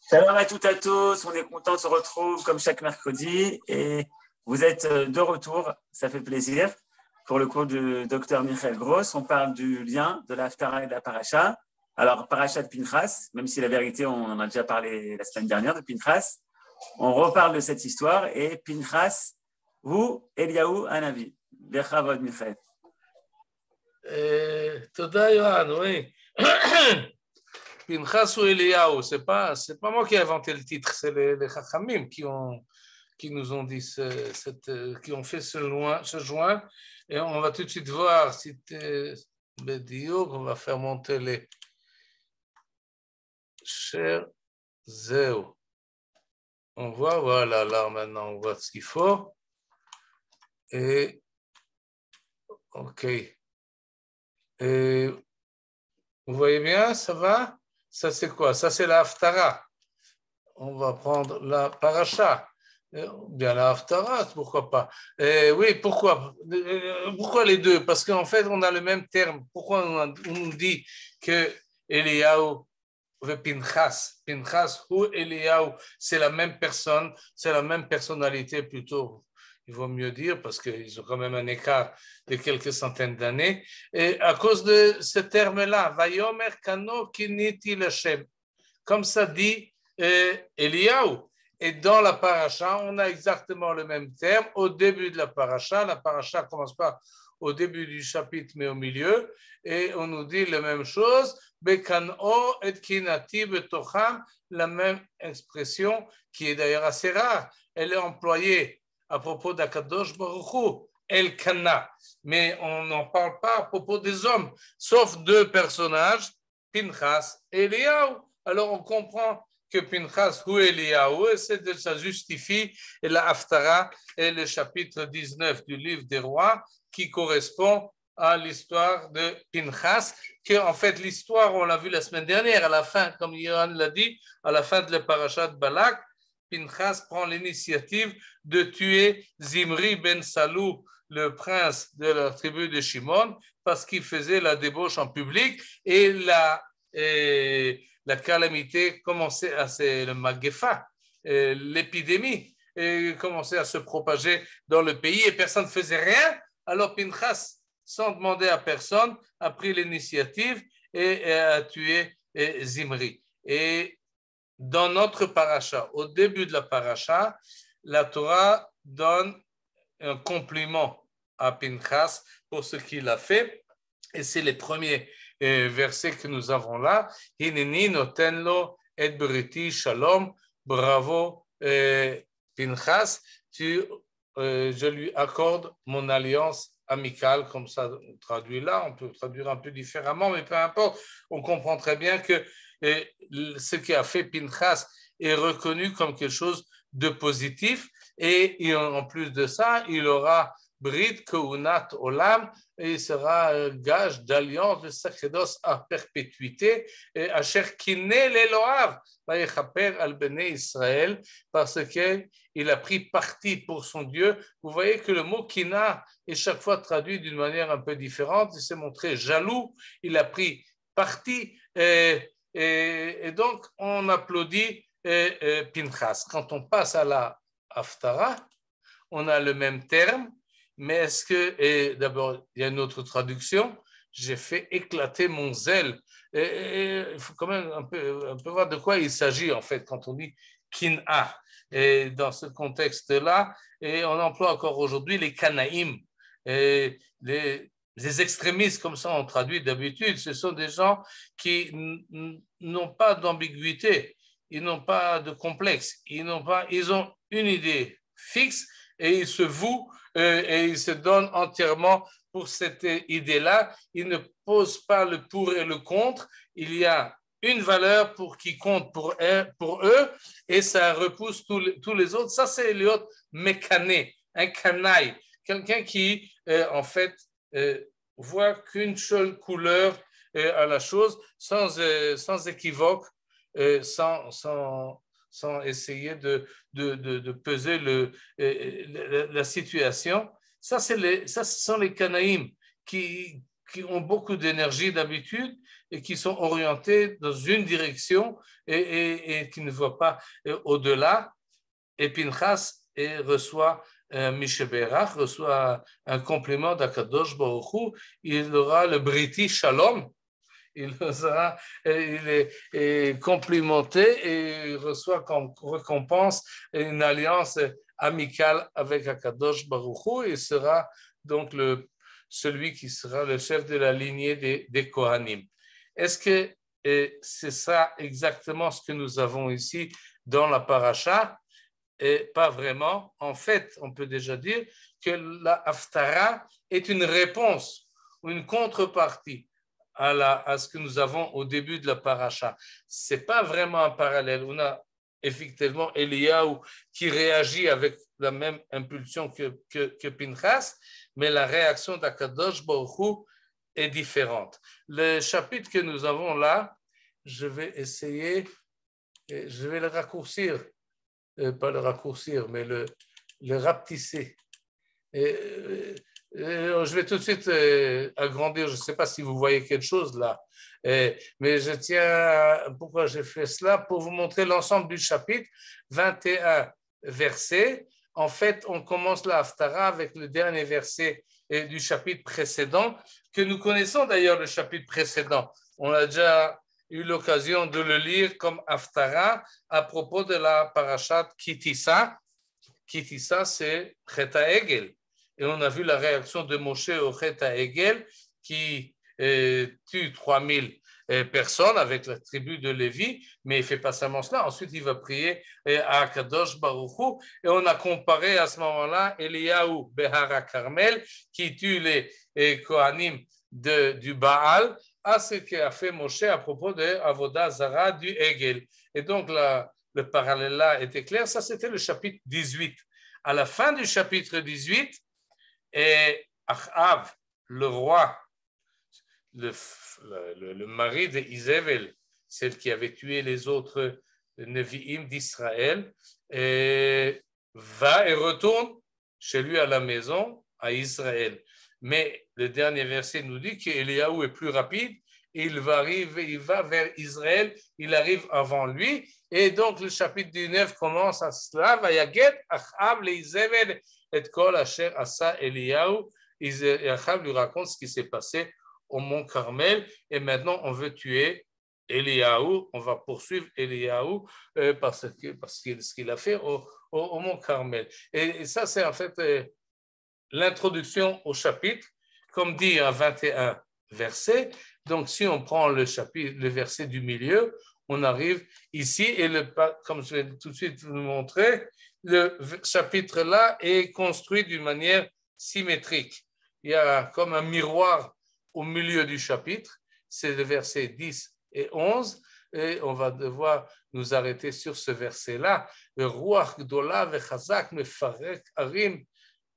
Shalom à toutes et à tous, on est content de se retrouver comme chaque mercredi et vous êtes de retour, ça fait plaisir. Pour le cours du docteur Michael Gross, on parle du lien de la Haftara et de la Paracha. Alors, Paracha de Pinchas, même si la vérité, on en a déjà parlé la semaine dernière de Pinchas, on reparle de cette histoire et Pinchas ou Eliyahu Hanavi. Bechavod Michael. Toda Yohan, oui. Pinchas ou Eliyahu, c'est pas moi qui ai inventé le titre, c'est les Chachamim qui nous ont dit qui ont fait ce joint. Et on va tout de suite voir si Bédiouk, on va faire monter les Cher Zéo. On voit, voilà, là maintenant on voit ce qu'il faut. Et ok. Et vous voyez bien, ça va? Ça c'est quoi? Ça c'est la Haftara. On va prendre la Paracha. Bien la Haftara, pourquoi pas? Oui, pourquoi? Pourquoi les deux? Parce qu'en fait, on a le même terme. Pourquoi on nous dit que Eliyahu ou Pinchas ou Eliyahu, c'est la même personne, c'est la même personnalité plutôt. Il vaut mieux dire parce qu'ils ont quand même un écart de quelques centaines d'années. Et à cause de ce terme-là, Vayomer Kano Kiniti Lashem, comme ça dit Eliyahu. Et dans la paracha, on a exactement le même terme. Au début de la paracha commence pas au début du chapitre, mais au milieu. Et on nous dit la même chose. Bekano et kinati betocham, la même expression qui est d'ailleurs assez rare. Elle est employée à propos d'Akadosh Baruch Hu, El Kana. Mais on n'en parle pas à propos des hommes, sauf deux personnages, Pinchas et Eliyahu. Alors on comprend que Pinchas ou Eliyahu, ça justifie la Haftara et le chapitre 19 du livre des rois qui correspond à l'histoire de Pinchas, que en fait l'histoire, on l'a vu la semaine dernière, à la fin, comme Yohan l'a dit, à la fin de la paracha de Balak, Pinchas prend l'initiative de tuer Zimri ben Salou, le prince de la tribu de Shimon, parce qu'il faisait la débauche en public et la calamité commençait le Magéfa, l'épidémie commençait à se propager dans le pays et personne ne faisait rien. Alors Pinchas, sans demander à personne, a pris l'initiative et a tué Zimri. Et dans notre paracha, au début de la paracha, la Torah donne un compliment à Pinchas pour ce qu'il a fait. Et c'est les premiers versets que nous avons là. Hineni notenlo et beriti shalom. Bravo Pinchas. Je lui accorde mon alliance amicale, comme ça on traduit là. On peut traduire un peu différemment, mais peu importe. On comprend très bien que ce qu'a fait Pinchas est reconnu comme quelque chose de positif. Et en plus de ça, il aura Brit Keunat Olam, et il sera gage d'alliance de sacerdoce à perpétuité, et Asher Kinel Eloav, Vayechaper al Bnei Israël, parce qu'il a pris parti pour son Dieu. Vous voyez que le mot Kina est chaque fois traduit d'une manière un peu différente. Il s'est montré jaloux, il a pris parti, et donc on applaudit Pinchas. Quand on passe à la Haftara, on a le même terme. Mais est-ce que, et d'abord, il y a une autre traduction, j'ai fait éclater mon zèle. Et il faut quand même un peu voir de quoi il s'agit, en fait, quand on dit kin'a. Et dans ce contexte-là, et on emploie encore aujourd'hui les kanaïm. Et les extrémistes, comme ça on traduit d'habitude, ce sont des gens qui n'ont pas d'ambiguïté, ils n'ont pas de complexe, ils ont une idée fixe et ils se vouent et ils se donnent entièrement pour cette idée-là. Ils ne posent pas le pour et le contre. Il y a une valeur qui compte pour eux et ça repousse tous les autres. Ça, c'est l'autre mécané, un canaille, quelqu'un qui, en fait, voit qu'une seule couleur à la chose, sans équivoque, sans essayer de peser la situation. Ça, ce sont les Canaïm qui ont beaucoup d'énergie d'habitude et qui sont orientés dans une direction et qui ne voient pas au-delà. Et Pinchas reçoit Mishéberach, reçoit un complément d'Akadosh Baruch Hu. Il aura le Briti Shalom. Il est complimenté et il reçoit comme récompense une alliance amicale avec Akadosh Baruch Hu et sera donc celui qui sera le chef de la lignée des Kohanim. Est-ce que c'est ça exactement ce que nous avons ici dans la paracha? Et pas vraiment. En fait, on peut déjà dire que la Haftara est une réponse ou une contrepartie à ce que nous avons au début de la paracha. Ce n'est pas vraiment un parallèle. On a effectivement Eliyahu qui réagit avec la même impulsion que Pinchas, mais la réaction d'Akadosh Baruch Hu est différente. Le chapitre que nous avons là, je vais essayer, je vais le raccourcir, pas le raccourcir, mais le rapetisser. Je vais tout de suite agrandir, je ne sais pas si vous voyez quelque chose là, mais je tiens, pourquoi j'ai fait cela? Pour vous montrer l'ensemble du chapitre, 21 versets. En fait, on commence la Haftara avec le dernier verset du chapitre précédent, que nous connaissons d'ailleurs le chapitre précédent. On a déjà eu l'occasion de le lire comme Haftara à propos de la parashat Kitissa. Kitissa, c'est Chet HaEgel. Et on a vu la réaction de Moshe au Chet HaEgel qui tue 3000 personnes avec la tribu de Lévi, mais il ne fait pas seulement cela. Ensuite, il va prier à Kadosh Baruch Hu. Et on a comparé à ce moment-là Eliyahu Behar HaKarmel qui tue les Kohanim du Baal à ce qu'a fait Moshe à propos de Avodah Zara du Egel. Et donc, le parallèle là était clair. Ça, c'était le chapitre 18. À la fin du chapitre 18, et Achav, le roi, le mari de Izebel, celle qui avait tué les autres Nevi'im d'Israël, va et retourne chez lui à la maison, à Israël. Mais le dernier verset nous dit qu'Eliyahu est plus rapide, il va vers Israël, il arrive avant lui, et donc le chapitre 19 commence à cela, Vayaget Achav le Izebel et kol asher asa Eliyahu. Achav lui raconte ce qui s'est passé au mont Carmel, et maintenant on veut tuer Eliyahu, on va poursuivre Eliyahu parce que ce qu'il a fait au mont Carmel. Et ça, c'est en fait l'introduction au chapitre, comme dit à 21 versets. Donc, si on prend le verset du milieu, on arrive ici, et comme je vais tout de suite vous montrer, le chapitre-là est construit d'une manière symétrique. Il y a comme un miroir au milieu du chapitre, c'est le verset 10 et 11, et on va devoir nous arrêter sur ce verset-là. Le Ruach Gdola vechazak mefarek arim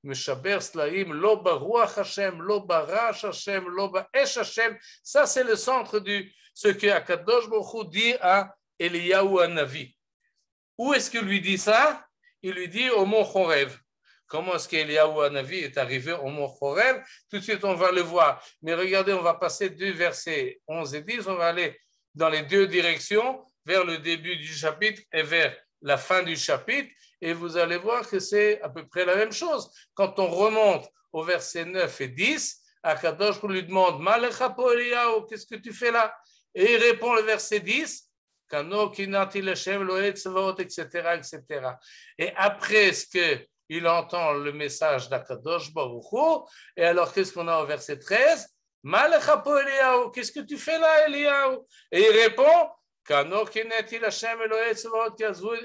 meshaber slaim lo baruach Hashem, lo barash Hashem, lo baesh Hashem. Ça, c'est le centre de ce que Akadosh Baruch Hu dit à Eliyahu Hanavi. Où est-ce qu'il lui dit ça? Il lui dit au mont Chorev. Comment est-ce qu'Eliyahu Hanavi est arrivé au mont Chorev? Tout de suite, on va le voir. Mais regardez, on va passer du verset 11 et 10, on va aller dans les deux directions, vers le début du chapitre et vers la fin du chapitre, et vous allez voir que c'est à peu près la même chose. Quand on remonte au verset 9 et 10, Akadosh lui demande « Malecha po Eliyahu, qu'est-ce que tu fais là ?» Et il répond le verset 10, « Kano kinati l'Hashem lo'et tzavaot, etc., etc. » Et après ce que il entend le message d'Akadosh Baruch Hu, et alors qu'est-ce qu'on a au verset 13? Malecha po Eliyahu, qu'est-ce que tu fais là, Eliyahu? Et il répond,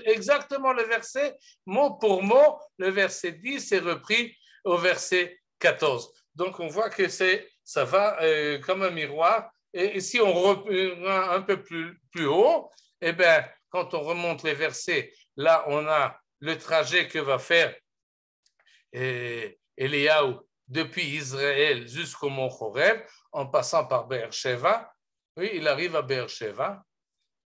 exactement le verset, mot pour mot, le verset 10 est repris au verset 14. Donc on voit que ça va comme un miroir, et si on reprend un peu plus haut, eh bien, quand on remonte les versets, là on a le trajet que va faire Eliyahu depuis Israël jusqu'au mont Chorev, en passant par Be'er-Sheva. Oui, il arrive à Be'er-Sheva,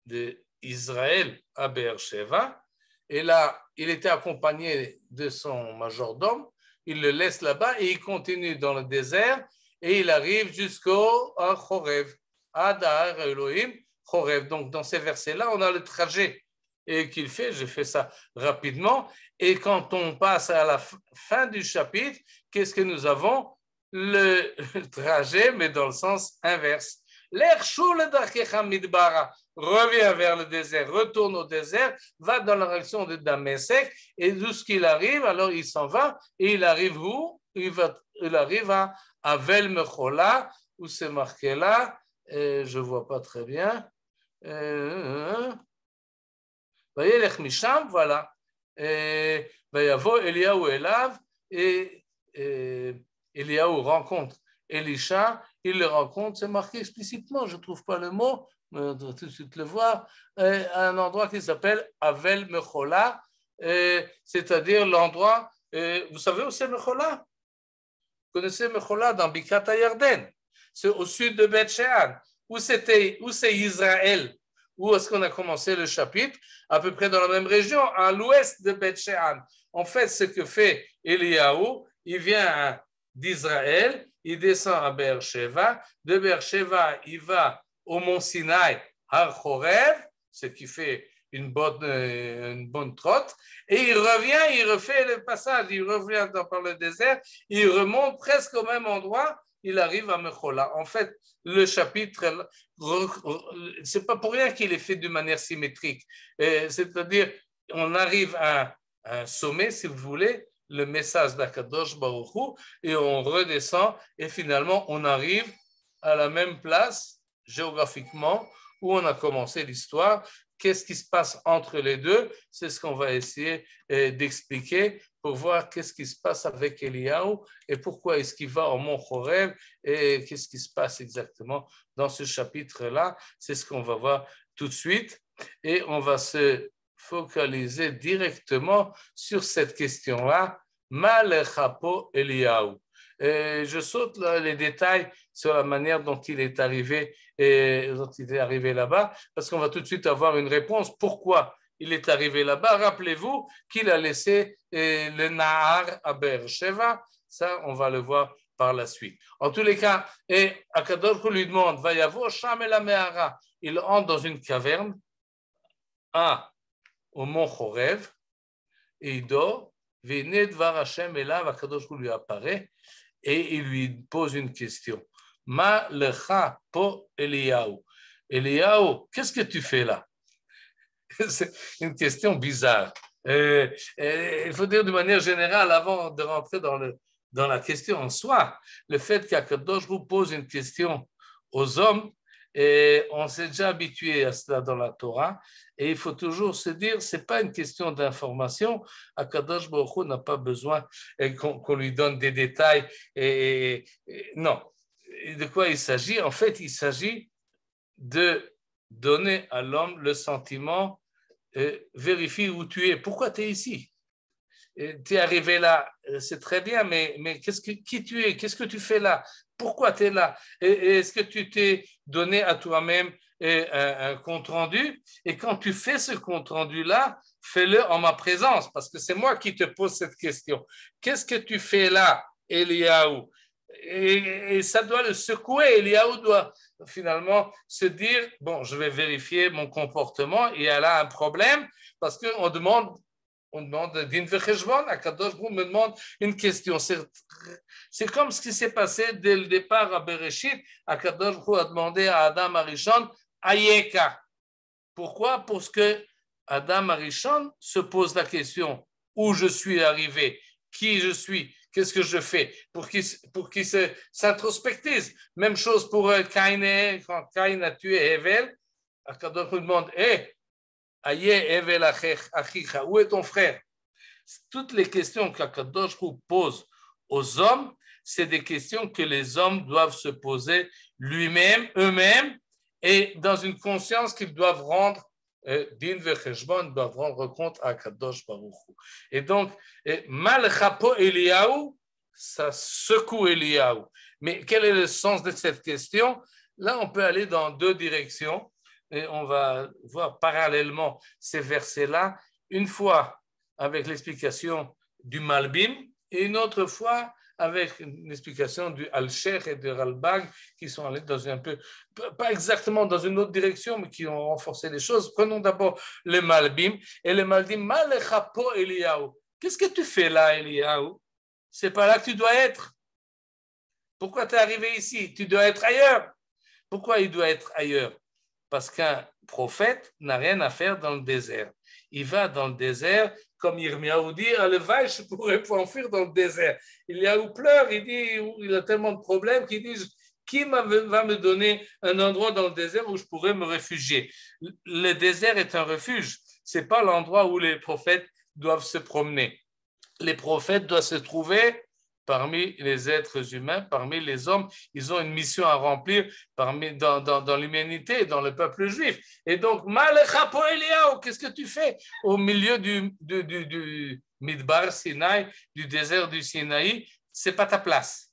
d'Israël à Be'er-Sheva, et là, il était accompagné de son majordome, il le laisse là-bas et il continue dans le désert, et il arrive jusqu'au Chorev. Adar Elohim Chorev. Donc, dans ces versets-là, on a le trajet qu'il fait. Je fais ça rapidement. Et quand on passe à la fin du chapitre, qu'est-ce que nous avons? Le trajet, mais dans le sens inverse. Revient vers le désert, retourne au désert, va dans la direction de Damesek, et d'où ce qu'il arrive, alors il s'en va, et il arrive où? Il arrive à Avel Mechola, où c'est marqué là, je ne vois pas très bien. Vayelech Misham, voilà. Vayavo Eliyahu Elav, et Eliyahu rencontre Elisha, il le rencontre, c'est marqué explicitement, je ne trouve pas le mot, mais on doit tout de suite le voir, à un endroit qui s'appelle Avel Mechola, c'est-à-dire l'endroit, vous savez où c'est Mechola? Vous connaissez Mechola dans Bikat HaYarden, c'est au sud de Beth Shean, où c'est Israël, où est-ce qu'on a commencé le chapitre? À peu près dans la même région, à l'ouest de Beth Shean. En fait, ce que fait Eliyahu, il vient d'Israël, il descend à Beersheva, de Beersheva, il va au mont Sinaï, Har Chorev, ce qui fait une bonne trotte, et il revient, il refait le passage, il revient par le désert, il remonte presque au même endroit, il arrive à Mechola. En fait, le chapitre, c'est pas pour rien qu'il est fait d'une manière symétrique, c'est-à-dire, on arrive à un sommet, si vous voulez, le message d'Akadosh Baruch Hu, et on redescend, et finalement, on arrive à la même place, géographiquement, où on a commencé l'histoire. Qu'est-ce qui se passe entre les deux? C'est ce qu'on va essayer d'expliquer pour voir qu'est-ce qui se passe avec Eliyahu et pourquoi est-ce qu'il va au mont Chorev et qu'est-ce qui se passe exactement dans ce chapitre-là. C'est ce qu'on va voir tout de suite et on va se focaliser directement sur cette question-là. Ma lechapo Eliyahu. Je saute les détails sur la manière dont il est arrivé là-bas, parce qu'on va tout de suite avoir une réponse. Pourquoi il est arrivé là-bas? Rappelez-vous qu'il a laissé le Nahar à Beersheva. Ça, on va le voir par la suite. En tous les cas, et Akadosh lui demande, Vayavo Sham el Mehara. Il entre dans une caverne au mont Chorev et il dort. Vene Dvar Hashem Elav, Akadosh lui apparaît et il lui pose une question. Ma lecha po Eliyahu. Eliyahu, qu'est-ce que tu fais là? C'est une question bizarre. Il faut dire de manière générale, avant de rentrer dans la question en soi, le fait qu'Akadosh pose une question aux hommes, et on s'est déjà habitué à cela dans la Torah, et il faut toujours se dire, ce n'est pas une question d'information, Akadosh Baruch Hu n'a pas besoin qu'on lui donne des détails, non. Et de quoi il s'agit? En fait, il s'agit de donner à l'homme le sentiment, vérifie où tu es, pourquoi tu es ici? Tu es arrivé là, c'est très bien, mais qui tu es? Qu'est-ce que tu fais là? Pourquoi tu es là? Est-ce que tu t'es donné à toi-même un compte-rendu? Et quand tu fais ce compte-rendu-là, fais-le en ma présence, parce que c'est moi qui te pose cette question. Qu'est-ce que tu fais là, Eliyahu? Et ça doit le secouer. Eliyahu doit finalement se dire, bon, je vais vérifier mon comportement, et elle a un problème, parce qu'on demande din vecheshbon, Akadosh Baruch Hu me demande une question. C'est comme ce qui s'est passé dès le départ à Bereshit. Akadosh Baruch Hu a demandé à Adam Arishon, Ayeka. Pourquoi? Parce que Adam Arishon se pose la question, où je suis arrivé, qui je suis, qu'est-ce que je fais, pour qu'il s'introspectise. Même chose pour Caïn, quand Caïn a tué Hevel, Akadosh Baruch Hu demande, où est ton frère? Toutes les questions qu'Akadosh pose aux hommes, c'est des questions que les hommes doivent se poser eux-mêmes, et dans une conscience qu'ils doivent rendre din vecheshbon, doivent rendre compte à Akadosh Baruch Hu. Et donc, Malchapo Eliyahu, ça secoue Eliyahu. Mais quel est le sens de cette question? Là, on peut aller dans deux directions. Et on va voir parallèlement ces versets-là, une fois avec l'explication du Malbim et une autre fois avec une explication du Al-Sheikh et de Ralbag qui sont allés dans un peu, pas exactement dans une autre direction, mais qui ont renforcé les choses. Prenons d'abord le Malbim. Et le Malbim, Malechapo Eliyahu. Qu'est-ce que tu fais là, Eliyahu? C'est pas là que tu dois être. Pourquoi tu es arrivé ici? Tu dois être ailleurs. Pourquoi il doit être ailleurs? Parce qu'un prophète n'a rien à faire dans le désert. Il va dans le désert, comme Yirmiyahu dit, le vache, je pourrais pas enfuir dans le désert. Il y a où pleure, il dit, il a tellement de problèmes qu'il dit, qui va me donner un endroit dans le désert où je pourrais me réfugier? Le désert est un refuge. C'est pas l'endroit où les prophètes doivent se promener. Les prophètes doivent se trouver parmi les êtres humains, parmi les hommes. Ils ont une mission à remplir dans l'humanité, dans le peuple juif. Et donc, Malechapo Eliyahu, qu'est-ce que tu fais au milieu du Midbar Sinaï, du désert du Sinaï? C'est pas ta place.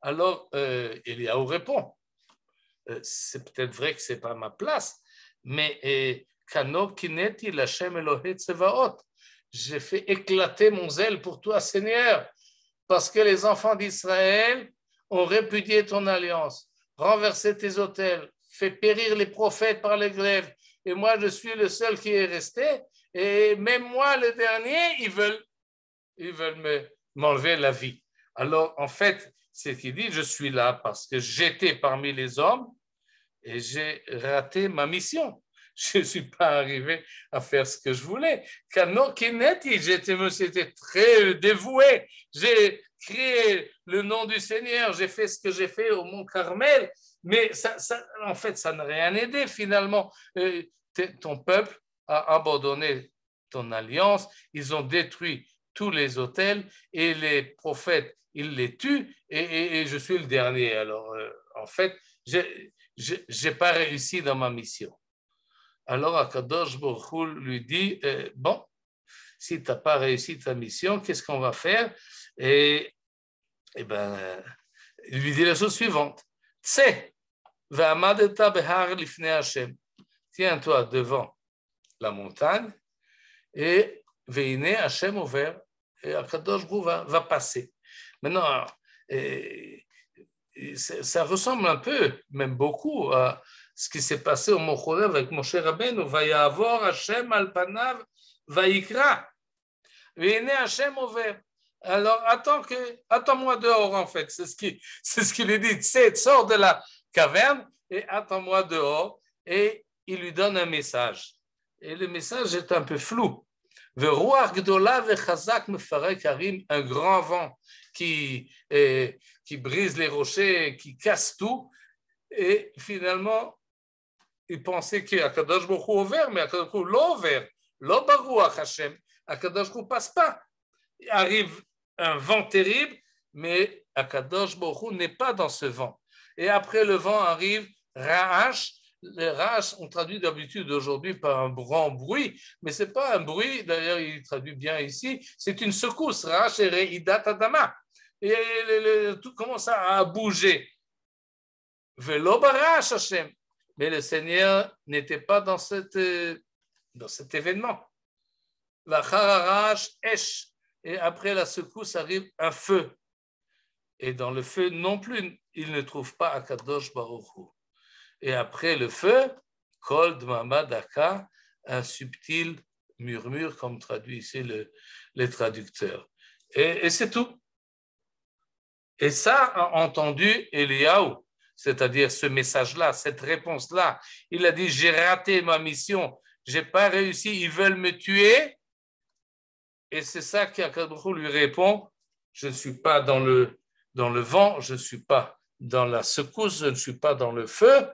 Alors, Eliyahu répond, c'est peut-être vrai que c'est pas ma place, mais Kano Kineti Lashem Elohe Tsevaot, j'ai fait éclater mon zèle pour toi, Seigneur, parce que les enfants d'Israël ont répudié ton alliance, renversé tes autels, fait périr les prophètes par les glaives. Et moi, je suis le seul qui est resté. Et même moi, le dernier, ils veulent m'enlever la vie. Alors, en fait, c'est qu'il dit, je suis là parce que j'étais parmi les hommes et j'ai raté ma mission. Je ne suis pas arrivé à faire ce que je voulais. Kano Kineti, j'étais très dévoué. J'ai créé le nom du Seigneur. J'ai fait ce que j'ai fait au Mont Carmel. Mais en fait, ça n'a rien aidé finalement. Ton peuple a abandonné ton alliance. Ils ont détruit tous les autels et les prophètes, ils les tuent. Et je suis le dernier. Alors, en fait, je n'ai pas réussi dans ma mission. Alors Akadosh Baruch Hu lui dit, bon, si tu n'as pas réussi ta mission, qu'est-ce qu'on va faire? Et ben, il lui dit la chose suivante. Tse, ve'amadeta behar lifnei Hashem. Tiens-toi devant la montagne et ve'ine Hashem ouvert et Akadosh Baruch Hu va passer. Maintenant, ça ressemble un peu, même beaucoup, à ce qui s'est passé au Mont Horeb avec Moshe Rabbeinu, Vayavor Hashem al panav vayikra. Veine Hashem ouvert. Alors, attends-moi dehors, en fait. C'est ce qu'il lui dit. Tu sais, sors de la caverne et attends-moi dehors. Et il lui donne un message. Et le message est un peu flou. Ve'ruach gdola ve'chazak mefarek harim, un grand vent qui brise les rochers, qui casse tout. Et finalement, il pensait qu'Akadosh Baruch Hu ouvert, mais Akadosh Baruch Hu l'ont ouvert. Lo baruach Hashem. Akadosh Baruch Hu passe pas. Il arrive un vent terrible, mais Akadosh Baruch Hu n'est pas dans ce vent. Et après le vent arrive Ra'ash. Le Ra'ash, on traduit d'habitude aujourd'hui par un grand bruit, mais ce n'est pas un bruit, d'ailleurs il traduit bien ici, c'est une secousse. Ra'ash et Re'idat Adama. Et tout commence à bouger. Velo barash Hashem. Mais le Seigneur n'était pas dans cet événement. Et après la secousse arrive un feu. Et dans le feu non plus, il ne trouve pas Akadosh Baruch Hu. Et après le feu, Kol Dmama Daka, un subtil murmure, comme traduit ici les traducteurs. Et c'est tout. Et ça a entendu Eliyahu, c'est-à-dire ce message-là, cette réponse-là. Il a dit, j'ai raté ma mission, je n'ai pas réussi, ils veulent me tuer. Et c'est ça qu'Akadosh lui répond, je ne suis pas dans le vent, je ne suis pas dans la secousse, je ne suis pas dans le feu.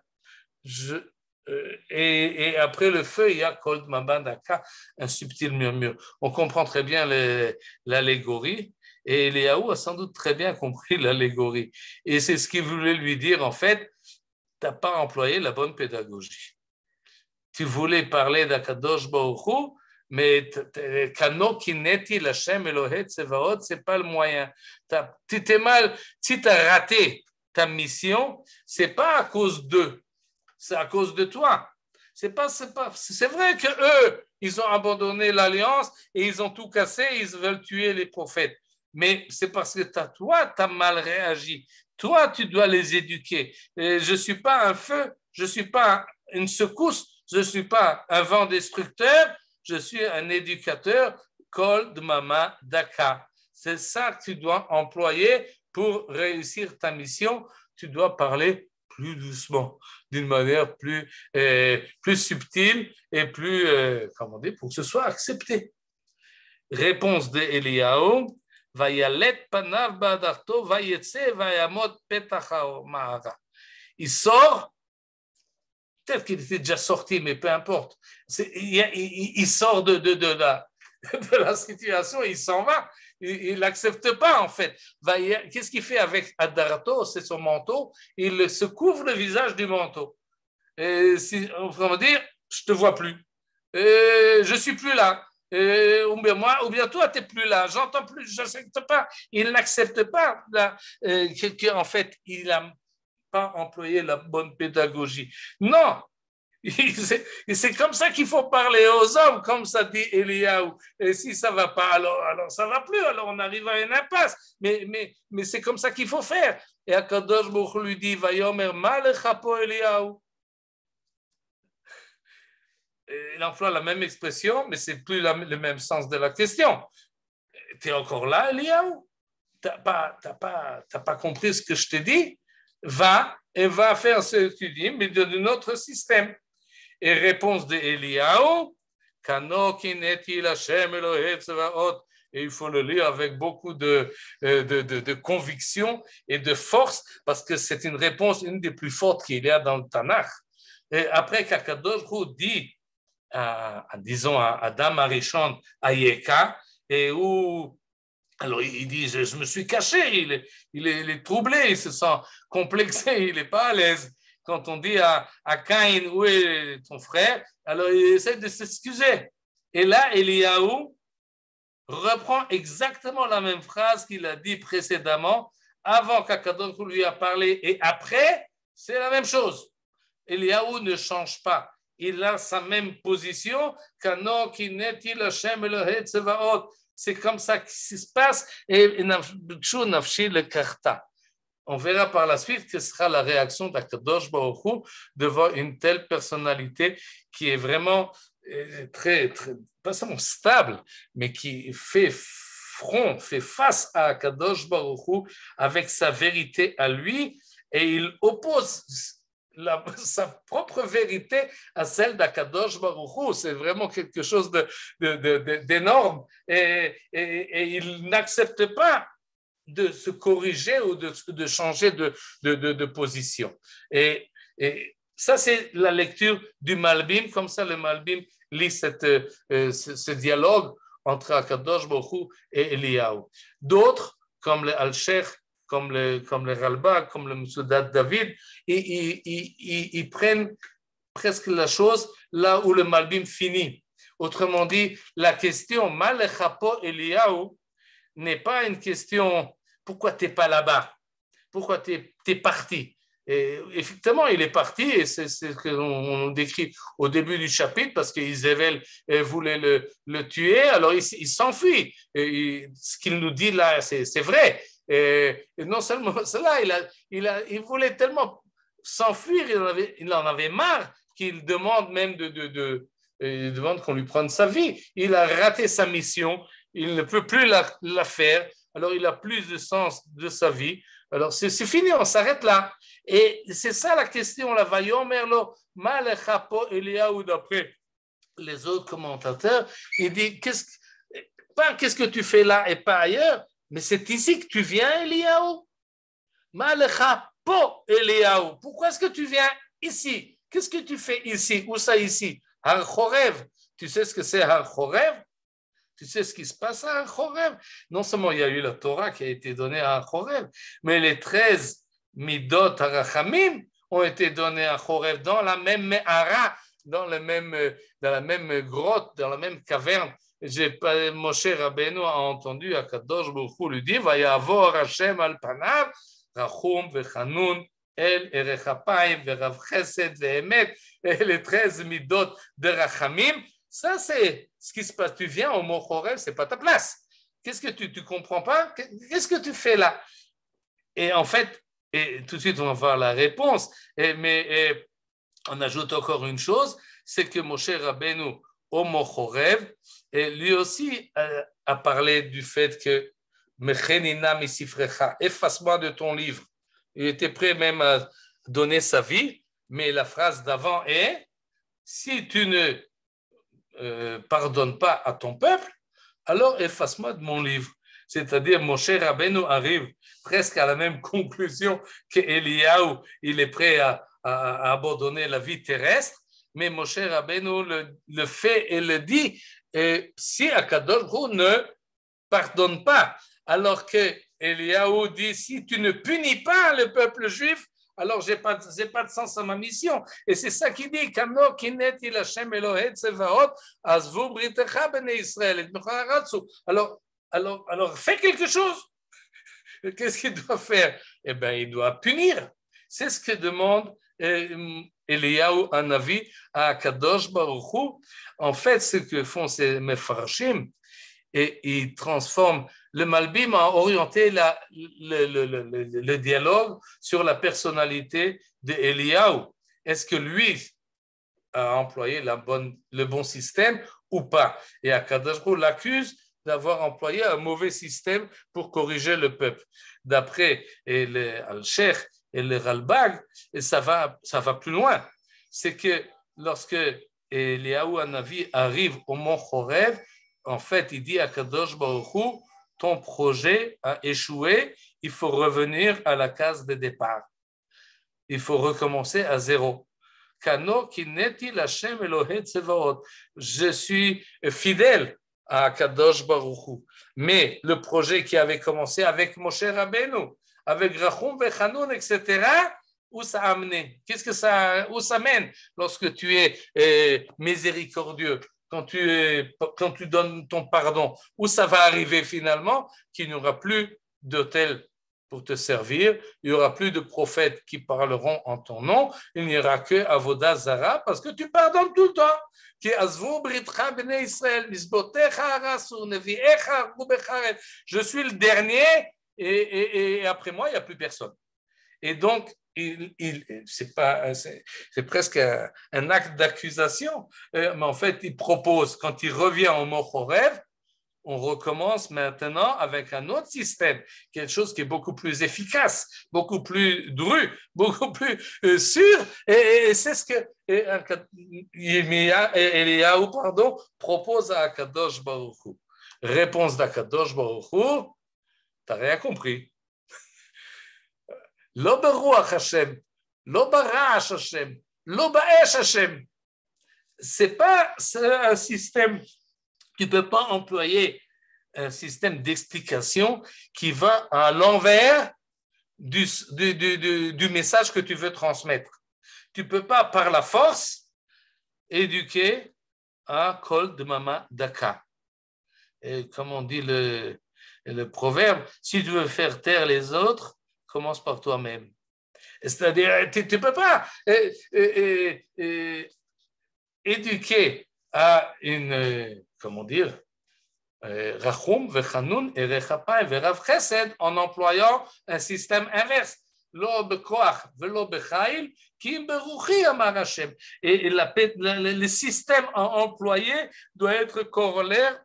Et après le feu, il y a Kol Dmama Daka, un subtil murmure. On comprend très bien l'allégorie. Et Eliyahu a sans doute très bien compris l'allégorie. Et c'est ce qu'il voulait lui dire, en fait, tu n'as pas employé la bonne pédagogie. Tu voulais parler d'Akadosh Baruch Hu, mais Kano Kineti Lashem Elohe Tsevaot, ce n'est pas le moyen. Tu t'es mal, si tu as raté ta mission, ce n'est pas à cause d'eux, c'est à cause de toi. C'est vrai qu'eux, ils ont abandonné l'alliance et ils ont tout cassé, ils veulent tuer les prophètes. mais c'est parce que toi, tu as mal réagi. Toi, tu dois les éduquer. Et je ne suis pas un feu, je ne suis pas une secousse, je ne suis pas un vent destructeur, je suis un éducateur, Kol Dmama Daka. C'est ça que tu dois employer pour réussir ta mission. Tu dois parler plus doucement, d'une manière plus subtile et plus, comment dire, pour que ce soit accepté. Réponse de Eliyahu, Vayalet panav ba'adarto, vayetse vayamot petach ha'ma'ara. Il sort, peut-être qu'il était déjà sorti, mais peu importe. Il sort de la situation, il s'en va. Il n'accepte pas, en fait. Qu'est-ce qu'il fait avec Adarato? C'est son manteau. Il se couvre le visage du manteau. Et on va dire, je ne te vois plus. Je ne suis plus là. Ou bien toi, tu n'es plus là. J'entends plus, je n'accepte pas. Il n'accepte pas qu'en fait, il n'a pas employé la bonne pédagogie. Non. C'est comme ça qu'il faut parler aux hommes, comme ça dit Eliyahu. Et si ça ne va pas, alors ça ne va plus, alors on arrive à une impasse. Mais c'est comme ça qu'il faut faire. Et Akadosh Baruch Hu lui dit, Vayomer ma lecha po Eliyahu. Il emploie la même expression, mais ce n'est plus le même sens de la question. Tu es encore là, Eliyahu? Tu n'as pas compris ce que je t'ai dit? Va faire ce que tu dis, mais d'un autre système. Et réponse de Eliyahu, et il faut le lire avec beaucoup de conviction et de force, parce que c'est une réponse, une des plus fortes qu'il y a dans le Tanakh. Et après qu'Akadosh Hu dit, disons à Adam Arishon, à Yeka, et où alors il dit, je me suis caché, il est troublé, il se sent complexé, il n'est pas à l'aise. Quand on dit à Caïn, où est ton frère, alors il essaie de s'excuser. Et là, Eliyahu reprend exactement la même phrase qu'il a dit précédemment, avant qu'Akadosh lui a parlé, et après, c'est la même chose. Eliyahu ne change pas. Il a sa même position, c'est comme ça qu'il se passe, et nafshi le karta. On verra par la suite que sera la réaction d'Akadosh Baruch Hu devant une telle personnalité qui est vraiment très, pas seulement stable, mais qui fait face à Akadosh Baruch Hu avec sa vérité à lui, et il oppose sa propre vérité à celle d'Akadosh Baruch Hu. C'est vraiment quelque chose d'énorme, et il n'accepte pas de se corriger ou de changer de position. Et ça, c'est la lecture du Malbim. Comme ça, le Malbim lit ce dialogue entre Akadosh Baruch Hu et Eliyahu. D'autres, comme le Al-Sheikh, comme le Ralbag, comme le Messoudat David, ils prennent presque la chose là où le Malbim finit. Autrement dit, la question Malechapo Eliyahu n'est pas une question pourquoi tu n'es pas là-bas, pourquoi tu es parti. Et effectivement, il est parti, et c'est ce qu'on décrit au début du chapitre, parce qu'Israël voulait le tuer, alors il s'enfuit. Et ce qu'il nous dit là, c'est vrai. Et non seulement cela, il voulait tellement s'enfuir, il en avait marre, qu'il demande même il demande qu'on lui prenne sa vie. Il a raté sa mission, il ne peut plus la faire, alors il a plus de sens de sa vie. Alors c'est fini, on s'arrête là. Et c'est ça la question, la Vayomerlo, Malechapo Eliyahu, d'après les autres commentateurs, il dit qu'est-ce que tu fais là et pas ailleurs, mais c'est ici que tu viens, Eliyahu. Malechapo Eliyahu, pourquoi est-ce que tu viens ici? Qu'est-ce que tu fais ici? Où ça ici? Har Chorev. Tu sais ce que c'est Har Chorev? Tu sais ce qui se passe à Har Chorev? Non seulement il y a eu la Torah qui a été donnée à Har Chorev, mais les 13 Midot Harachamim ont été donnés à Chorev dans la même Me'ara, dans la même grotte, dans la même caverne. Moshe Rabbeinu a entendu Akadosh Baruch Hu lui dire Vayavor Hashem al panav rachum vechanun el erechapayim verav chesed ve'emet, les 13 midot de Rachamim. Ça, c'est ce qui se passe. Tu viens au mot Chorev, ce n'est pas ta place. qu'est-ce que tu ne comprends pas? Qu'est-ce que tu fais là? Et en fait, et tout de suite, on va voir la réponse. Mais on ajoute encore une chose, c'est que Moshe Rabbeinu, Homo Chorev, et lui aussi a parlé du fait que Mechenina misifrecha, efface-moi de ton livre. Il était prêt même à donner sa vie, mais la phrase d'avant est si tu ne pardonnes pas à ton peuple, alors efface-moi de mon livre. C'est-à-dire, Moshe Rabbeinu arrive presque à la même conclusion qu'Eliyahu, il est prêt à abandonner la vie terrestre, mais Moshe Rabbeinu le fait et le dit, et si Akadosh Baruch Hu ne pardonne pas, alors que Eliyahu dit, si tu ne punis pas le peuple juif, alors j'ai pas de sens à ma mission. Et c'est ça qu'il dit, Kano kineti l'Hashem Elohei Tsevaot, azvu britecha bnei Israël et mecha haratzu. Alors, fais quelque chose. Qu'est-ce qu'il doit faire? Eh bien, il doit punir. C'est ce que demande Eliyahu Hanavi à Kadosh Baruch Hu. En fait, ce que font ces Mefarshim, et ils transforment le Malbim à orienter le dialogue sur la personnalité d'Eliyahu. Est-ce que lui a employé le bon système ou pas? Et Akadosh Baruch Hu l'accuse d'avoir employé un mauvais système pour corriger le peuple. D'après le Al-Sheikh et le Ralbag, et ça va plus loin. C'est que lorsque Eliyahu Hanavi arrive au mont Chorev, en fait, il dit à Kadosh Baruch Hu, ton projet a échoué, il faut revenir à la case de départ. Il faut recommencer à zéro. Kano kineti l'Hashem Elohei Tsevaot. Je suis fidèle à Kadosh Baruch Hu. Mais le projet qui avait commencé avec Moshe Rabbeinu, avec Rachum Vechanun, etc., où ça a amené? Où ça mène lorsque tu es miséricordieux? Quand tu donnes ton pardon, où ça va arriver finalement? Qu'il n'y aura plus d'autel pour te servir, il n'y aura plus de prophètes qui parleront en ton nom, il n'y aura que Avodah Zara parce que tu pardonnes tout le temps. Je suis le dernier et après moi, il n'y a plus personne. Et donc, c'est presque un acte d'accusation, mais en fait, il propose, quand il revient au mont Chorev, on recommence maintenant avec un autre système, quelque chose qui est beaucoup plus efficace, beaucoup plus dru, beaucoup plus sûr, et c'est ce que Eliyahu propose à Akadosh Baruch Hu. Réponse d'Akadosh Baruch Hu, tu n'as rien compris. Lo beruach Hashem, lo barash Hashem, lo baesh Hashem. C'est pas un système, tu ne peux pas employer un système d'explication qui va à l'envers du message que tu veux transmettre. Tu ne peux pas, par la force, éduquer à Kol de Mama Daka. Et comme on dit le proverbe, si tu veux faire taire les autres, commence par toi-même. C'est-à-dire, tu ne peux pas éduquer à une, comment dire, Rachum, Vechanun, et Rechapay, Verav Chesed, en employant un système inverse. Lo bekoach, velo bechail, ki beruchi amar Hashem. Et le système employé doit être corollaire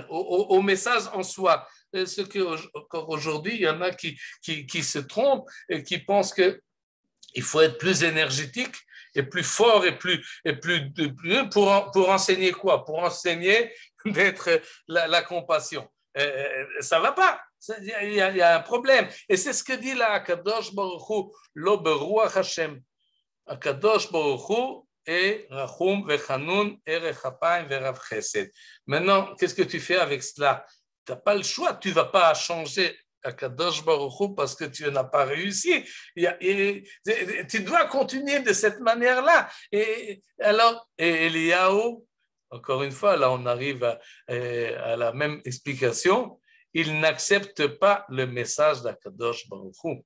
au message en soi. Ce qu'aujourd'hui, il y en a qui se trompent et qui pensent qu'il faut être plus énergétique et plus fort et plus pour enseigner quoi? Pour enseigner d'être la compassion. Ça ne va pas. Il y a un problème. Et c'est ce que dit là Akadosh Baruch Hu, Lo beruach Hashem. Akadosh Baruch Hu et Rachum Vechanun et Rechapayim Verav Chesed. Maintenant, qu'est-ce que tu fais avec cela? Tu n'as pas le choix. Tu ne vas pas changer Akadosh Baruch Hu parce que tu n'as pas réussi. Tu dois continuer de cette manière-là. Et Eliyahu, encore une fois, là on arrive à la même explication, il n'accepte pas le message d'Akadosh Baruch Hu.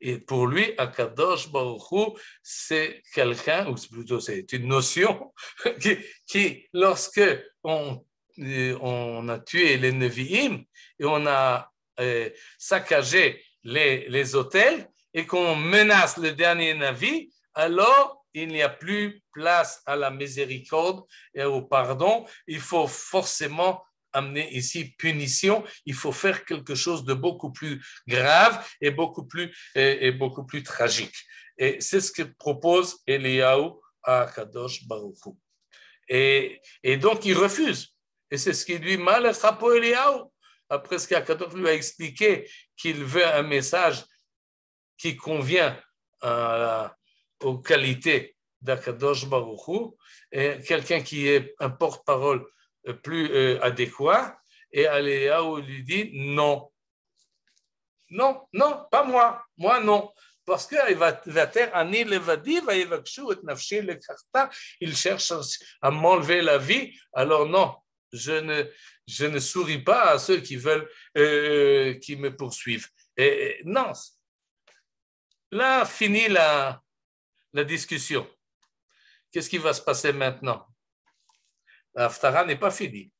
Et pour lui, Akadosh Baruch Hu, c'est quelqu'un, ou plutôt c'est une notion, qui lorsque on on a tué les Nevi'im et on a saccagé les hôtels et qu'on menace le dernier Navi, alors il n'y a plus place à la miséricorde et au pardon. Il faut forcément amener ici punition. Il faut faire quelque chose de beaucoup plus grave et beaucoup plus tragique. Et c'est ce que propose Eliyahu à Kadosh Baruch Hu. Et donc il refuse. Et c'est ce qu'il lui dit, mal chapo Eliyahu. Après ce qu'Akadosh lui a expliqué qu'il veut un message qui convient aux qualités d'Akadosh Baruch Hu, et quelqu'un qui est un porte-parole plus adéquat, et Eliyahu lui dit non, pas moi, non. Parce qu'il il cherche à m'enlever la vie, alors non, je ne souris pas à ceux qui veulent, qui me poursuivent. Et non, là, finit la discussion. Qu'est-ce qui va se passer maintenant? La Haftara n'est pas finie.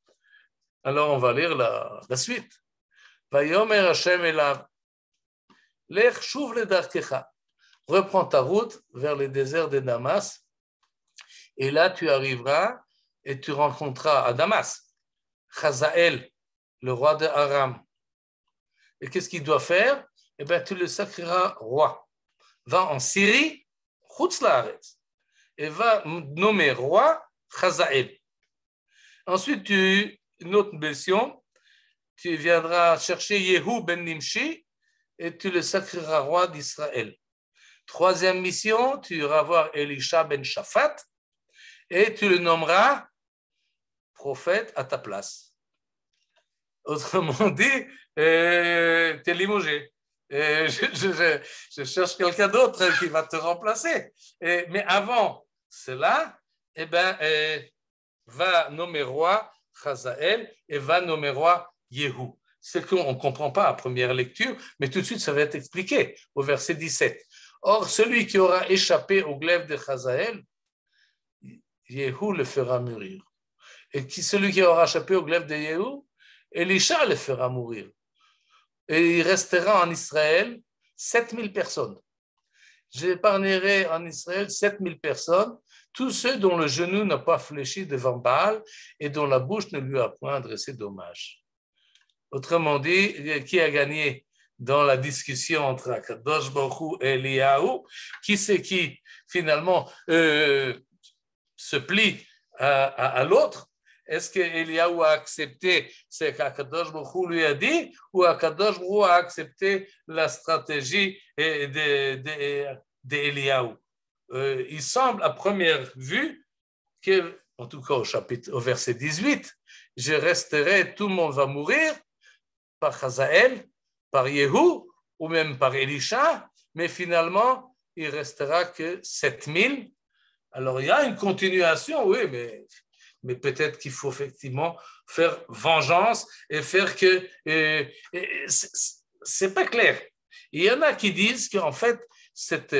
Alors, on va lire la suite. Vayomer Hashem elav, lech shuv ledarkecha. Reprends ta route vers le désert de Damas, et là, tu arriveras et tu rencontreras à Damas Chazaël, le roi de Aram. Et qu'est-ce qu'il doit faire? Eh bien, tu le sacreras roi. Va en Syrie, Chutz Laaretz, et va nommer roi Chazaël. Ensuite, une autre mission, tu viendras chercher Yehu ben Nimshi et tu le sacreras roi d'Israël. Troisième mission, tu iras voir Elisha ben Shaphat et tu le nommeras prophète à ta place. Autrement dit, tu es limogé. Je cherche quelqu'un d'autre qui va te remplacer. Mais avant cela, eh ben, va nommer roi Chazaël et va nommer roi Yehu. C'est qu'on ne comprend pas à première lecture, mais tout de suite, ça va être expliqué au verset 17. Or, celui qui aura échappé au glaive de Chazaël, Yehu le fera mourir. Et celui qui aura échappé au glaive de Yehu, Elisha le fera mourir. Et il restera en Israël 7000 personnes. J'épargnerai en Israël 7000 personnes, tous ceux dont le genou n'a pas fléchi devant Baal et dont la bouche ne lui a point adressé dommage. Autrement dit, qui a gagné dans la discussion entre Akadosh Baruch Hu et Eliyahu? Qui c'est qui finalement se plie à l'autre? Est-ce que Eliyahu a accepté ce qu'Akadosh Baruch Hu lui a dit, ou Akadosh Baruch Hu a accepté la stratégie d'Eliyahu? Il semble à première vue que, en tout cas au verset 18, je resterai, tout le monde va mourir par Chazaël, par Yehu ou même par Elisha, mais finalement il restera que 7000. Alors il y a une continuation, oui, mais peut-être qu'il faut effectivement faire vengeance et faire que c'est pas clair. Il y en a qui disent qu'en fait cette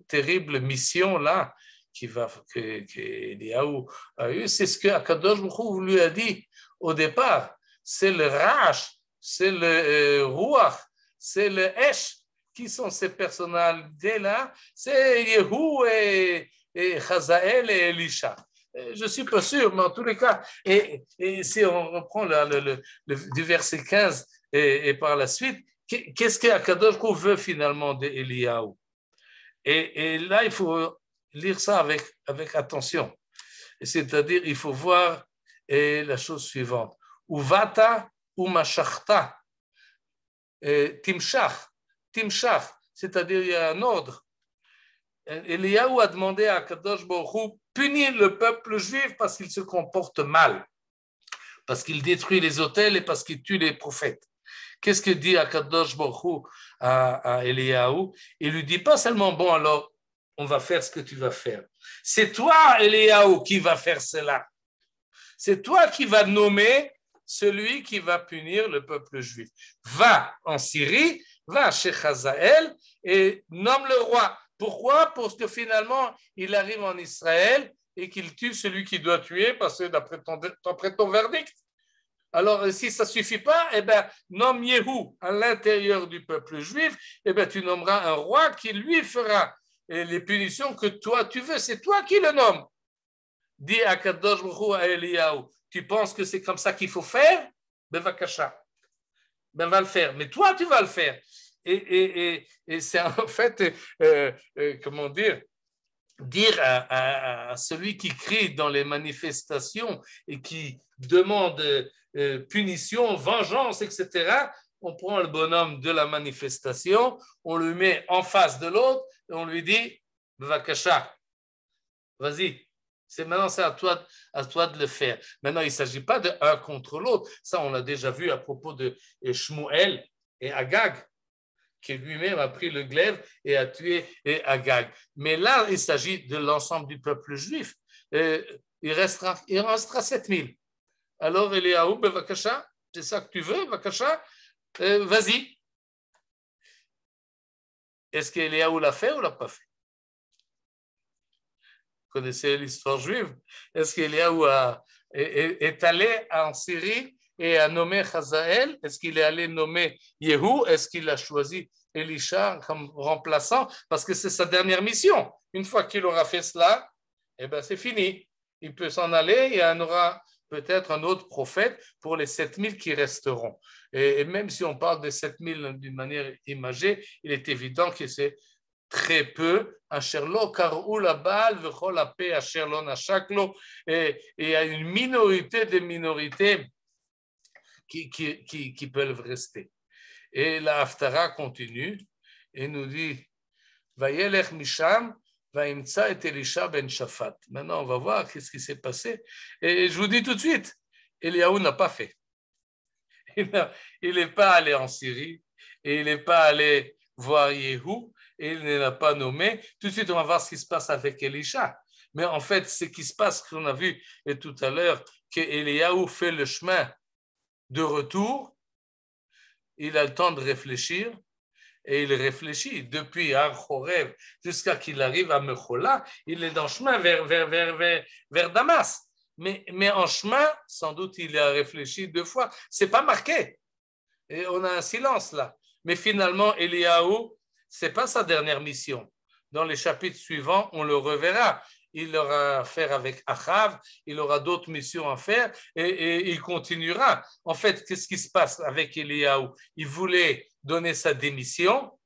terrible mission là qu'Eliyahu a eu, c'est ce que Akadosh Baruch Hu lui a dit au départ. C'est le Rach, c'est le Ruach, c'est le Esh. Qui sont ces personnalités-là? C'est Yehu et Chazaël et Elisha. Je ne suis pas sûr, mais en tous les cas, et si on reprend du verset 15 et par la suite, qu'est-ce qu'Akadosh Baruch Hu veut finalement d'Eliyahu? Et là, il faut lire ça avec attention. C'est-à-dire, il faut voir la chose suivante. Uvata umashachta timshach, c'est-à-dire il y a un ordre. Eliyahu a demandé à Kadosh Baruch Hu punir le peuple juif parce qu'il se comporte mal, parce qu'il détruit les autels et parce qu'il tue les prophètes. Qu'est-ce que dit Kadosh Baruch Hu à Eliyahu? Il lui dit pas seulement bon alors on va faire ce que tu vas faire. C'est toi Eliyahu qui va faire cela. C'est toi qui vas nommer celui qui va punir le peuple juif. Va en Syrie, va chez Chazaël et nomme le roi. Pourquoi? Parce que finalement, il arrive en Israël et qu'il tue celui qui doit tuer, parce que d'après ton verdict. Alors, si ça ne suffit pas, eh bien, nomme Yehou à l'intérieur du peuple juif, eh bien, tu nommeras un roi qui lui fera les punitions que toi tu veux. C'est toi qui le nommes. Dis à Kadosh Baruch Hu à Eliyahu, tu penses que c'est comme ça qu'il faut faire? Ben, vakasha. Ben, va le faire. Mais toi, tu vas le faire. Et c'est en fait, comment dire à celui qui crie dans les manifestations et qui demande punition, vengeance, etc., on prend le bonhomme de la manifestation, on le met en face de l'autre et on lui dit « Vakasha, vas-y, maintenant c'est à toi de le faire ». Maintenant, il ne s'agit pas de un contre l'autre. Ça, on l'a déjà vu à propos de Shmuel et Agag, qui lui-même a pris le glaive et a tué Agag. Mais là, il s'agit de l'ensemble du peuple juif. Il restera 7000. Alors, Eliyahu, Vakasha, c'est ça que tu veux, Vakasha, vas-y. Est-ce qu'Eliyahu l'a fait ou l'a pas fait? Vous connaissez l'histoire juive? Est-ce qu'Eliyahu est allé en Syrie et a nommé Hazaël? Est-ce qu'il est allé nommer Yehou? Est-ce qu'il a choisi Elisha comme remplaçant? Parce que c'est sa dernière mission. Une fois qu'il aura fait cela, eh ben c'est fini. Il peut s'en aller et il y en aura peut-être un autre prophète pour les 7000 qui resteront. Et même si on parle des 7000 d'une manière imagée, il est évident que c'est très peu. Et il y a une minorité des minorités qui peuvent rester. Et la Haftara continue et nous dit Vayelech Misham, Vaimtsa et Elisha ben Shaphat. Maintenant, on va voir qu'est-ce qui s'est passé. Et je vous dis tout de suite, Eliyahu n'a pas fait. Il n'est pas allé en Syrie et il n'est pas allé voir Yehou et il ne l'a pas nommé. Tout de suite, on va voir ce qui se passe avec Elisha. Mais en fait, ce qui se passe, qu'on a vu tout à l'heure, qu'Eliyahu fait le chemin de retour, il a le temps de réfléchir et il réfléchit depuis Har Horev jusqu'à qu'il arrive à Mechola. Il est dans le chemin vers Damas. Mais en chemin, sans doute, il a réfléchi 2 fois. Ce n'est pas marqué. Et on a un silence là. Mais finalement, Eliyahu, ce n'est pas sa dernière mission. Dans les chapitres suivants, on le reverra. Il aura affaire avec Achav, il aura d'autres missions à faire et il continuera. En fait, qu'est-ce qui se passe avec Eliyahu? Il voulait donner sa démission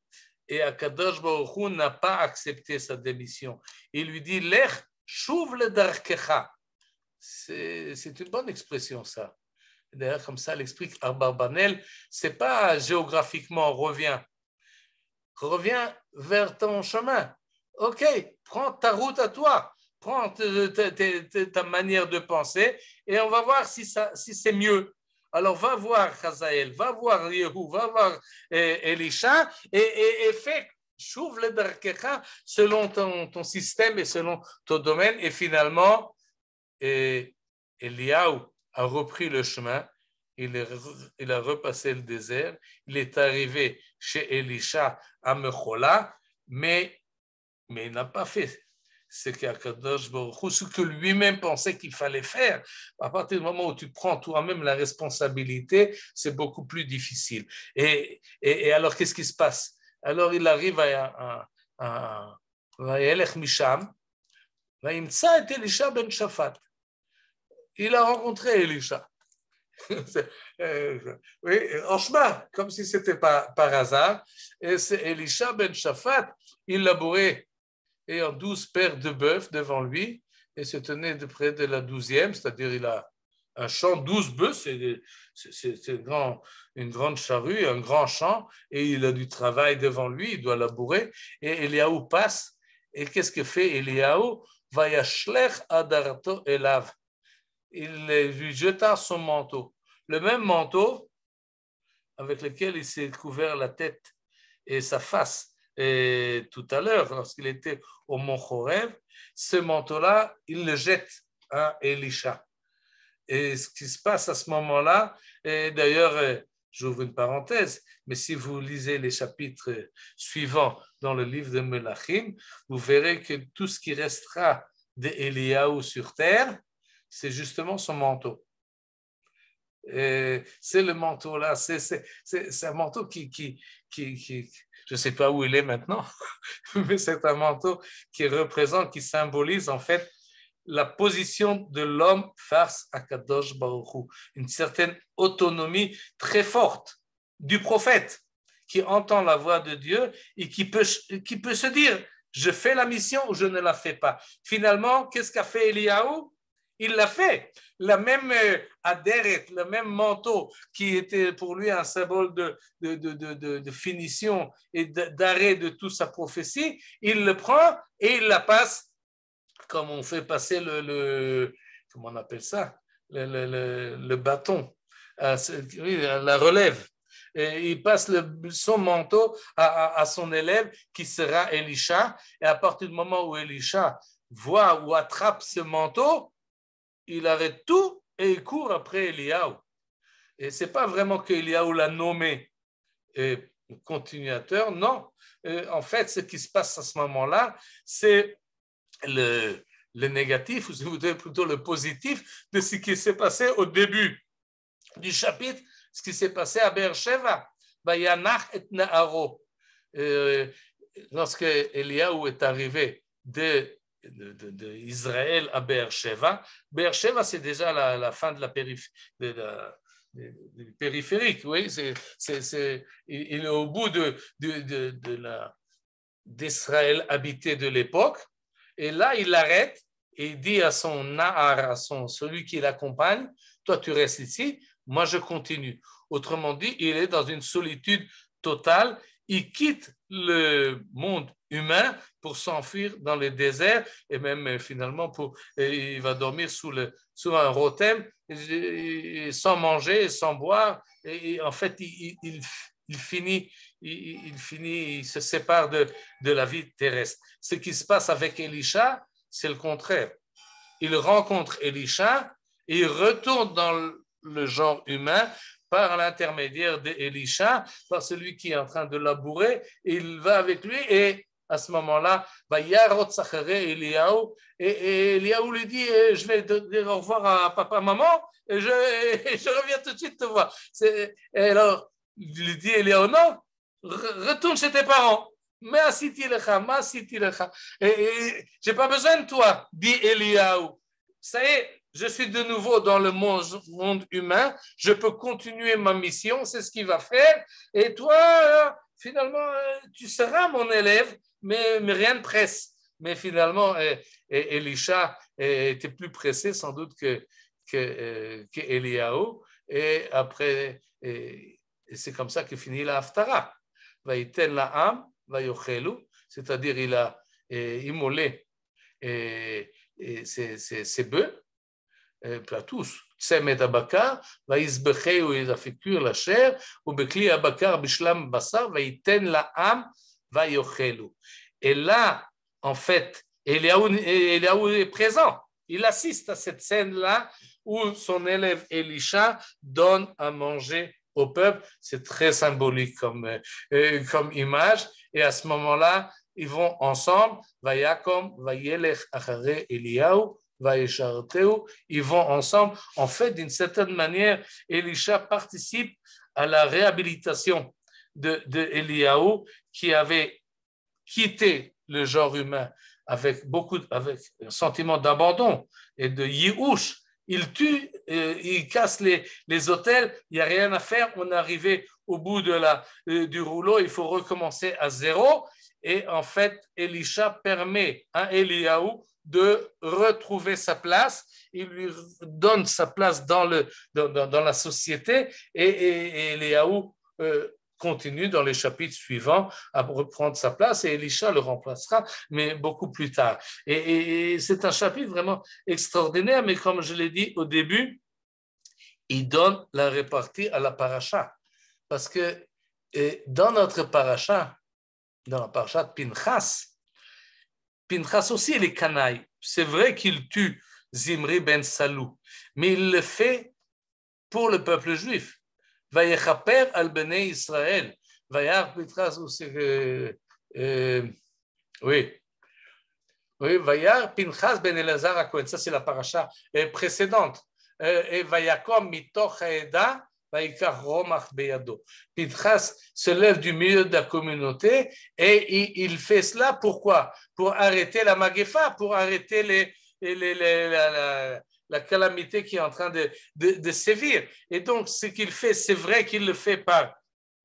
et Akadosh Baruch Hu n'a pas accepté sa démission. Il lui dit, Lech shuv le darkecha. C'est une bonne expression, ça. D'ailleurs, comme ça l'explique Abarbanel, ce n'est pas géographiquement reviens vers ton chemin. Ok, prends ta route à toi, prends ta manière de penser et on va voir si c'est mieux. Alors va voir Hazaël, va voir Yehou, va voir Elisha et fais Chouv le darkecha selon ton système et selon ton domaine. Et finalement, Eliyahu a repris le chemin, il a repassé le désert, il est arrivé chez Elisha à Mechola, mais il n'a pas fait ce que lui-même pensait qu'il fallait faire. À partir du moment où tu prends toi-même la responsabilité, c'est beaucoup plus difficile. Et alors, qu'est-ce qui se passe? Alors, il arrive à Vayelech Misham, Vaimtsa et Elisha ben Shaphat. Il a rencontré Elisha. Oui, en chemin, comme si c'était par hasard. Et c'est Elisha ben Shaphat, il labourait ayant 12 paires de bœufs devant lui et se tenait de près de la 12e, c'est-à-dire il a un champ, 12 bœufs, c'est une grande charrue, un grand champ, et il a du travail devant lui, il doit labourer, et Eliyahu passe, et qu'est-ce que fait Eliyahu? Vayashlech adarto elav. Il lui jeta son manteau, le même manteau avec lequel il s'est couvert la tête et sa face. Et tout à l'heure, lorsqu'il était au Mont Horev, ce manteau-là, il le jette à Elisha. Et ce qui se passe à ce moment-là, et d'ailleurs, j'ouvre une parenthèse, mais si vous lisez les chapitres suivants dans le livre de Melachim, vous verrez que tout ce qui restera d'Eliaou sur terre, c'est justement son manteau. C'est le manteau là, c'est un manteau qui je ne sais pas où il est maintenant, mais c'est un manteau qui représente, qui symbolise en fait la position de l'homme face à Kadosh Baruch Hu, une certaine autonomie très forte du prophète qui entend la voix de Dieu et qui peut se dire je fais la mission ou je ne la fais pas. Finalement, qu'est-ce qu'a fait Eliaou? Il l'a fait. La même adéret, le même manteau qui était pour lui un symbole de finition et d'arrêt de toute sa prophétie, il le prend et il la passe comme on fait passer comment on appelle ça, le bâton, la relève. Et il passe son manteau à son élève qui sera Elisha. Et à partir du moment où Elisha voit ou attrape ce manteau, il arrête tout et il court après Eliaou. Et ce n'est pas vraiment qu'Eliaou l'a nommé continuateur, non. En fait, ce qui se passe à ce moment-là, c'est le négatif, ou si vous voulez plutôt le positif, de ce qui s'est passé au début du chapitre, ce qui s'est passé à Beersheva, Vayanach et Naharo. Lorsque Eliaou est arrivé d'Israël à Beersheva, Beersheva c'est déjà la fin de la périphérique, oui, il est au bout d'Israël habité de l'époque, et là il arrête et il dit à son Nahar, à celui qui l'accompagne, toi tu restes ici, moi je continue. Autrement dit, il est dans une solitude totale, il quitte le monde humain pour s'enfuir dans le désert et même finalement il va dormir sous un rotem sans manger, sans boire et en fait il se sépare de la vie terrestre. Ce qui se passe avec Elisha, c'est le contraire. Il rencontre Elisha et il retourne dans le genre humain par l'intermédiaire d'Elisha, par celui qui est en train de labourer, et il va avec lui et à ce moment-là, Yarot Sacharé Eliaou, et Eliaou lui dit je vais dire au revoir à papa, maman, et je reviens tout de suite te voir. Et alors, il lui dit Eliaou, non, retourne chez tes parents. Mais asiti lecha, et j'ai pas besoin de toi, dit Eliaou. Ça y est, je suis de nouveau dans le monde humain, je peux continuer ma mission, c'est ce qu'il va faire, et toi, finalement, tu seras mon élève, mais rien ne presse. Mais finalement, Elisha était plus pressé sans doute qu'Eliaou, et après, et c'est comme ça que finit la Haftara. Vaïten la âme, vaïochelu, c'est-à-dire il a immolé ses bœufs, tous, Tsemet Abakar, Vaïsbecheu, il a fait cuire la chair, ou Bekli Abakar, Bishlam Basar, Vaïten la âme, Vaïochelu. Et là, en fait, Eliaou est présent. Il assiste à cette scène-là où son élève Elisha donne à manger au peuple. C'est très symbolique comme image. Et à ce moment-là, ils vont ensemble. Vayakom, Vayelech Achare Eliaou, Vayesharteu. Ils vont ensemble. En fait, d'une certaine manière, Elisha participe à la réhabilitation de Eliaou qui avait quitté le genre humain avec un sentiment d'abandon et de yiouch. Il tue, il casse les autels, il n'y a rien à faire, on est arrivé au bout du rouleau, il faut recommencer à zéro. Et en fait, Elisha permet à Eliaou de retrouver sa place, il lui donne sa place dans la société et Eliaou continue dans les chapitres suivants à reprendre sa place et Elisha le remplacera, mais beaucoup plus tard. Et c'est un chapitre vraiment extraordinaire, mais comme je l'ai dit au début, il donne la répartie à la paracha. Parce que dans notre paracha, dans la paracha de Pinchas aussi, il est canaille. C'est vrai qu'il tue Zimri ben Salou, mais il le fait pour le peuple juif. Vayechaper al Bnei Israël. Vayar Pinchas aussi. Oui. Oui, Vayar Pinchas ben Elazar HaKohen, ça c'est la paracha précédente. Et Vayakom mitoch haeda Vayikach romach beyado. Pinchas se lève du milieu de la communauté et il fait cela pourquoi? Pour arrêter la magéfa, pour arrêter la calamité qui est en train de sévir. Et donc, ce qu'il fait, c'est vrai qu'il le fait par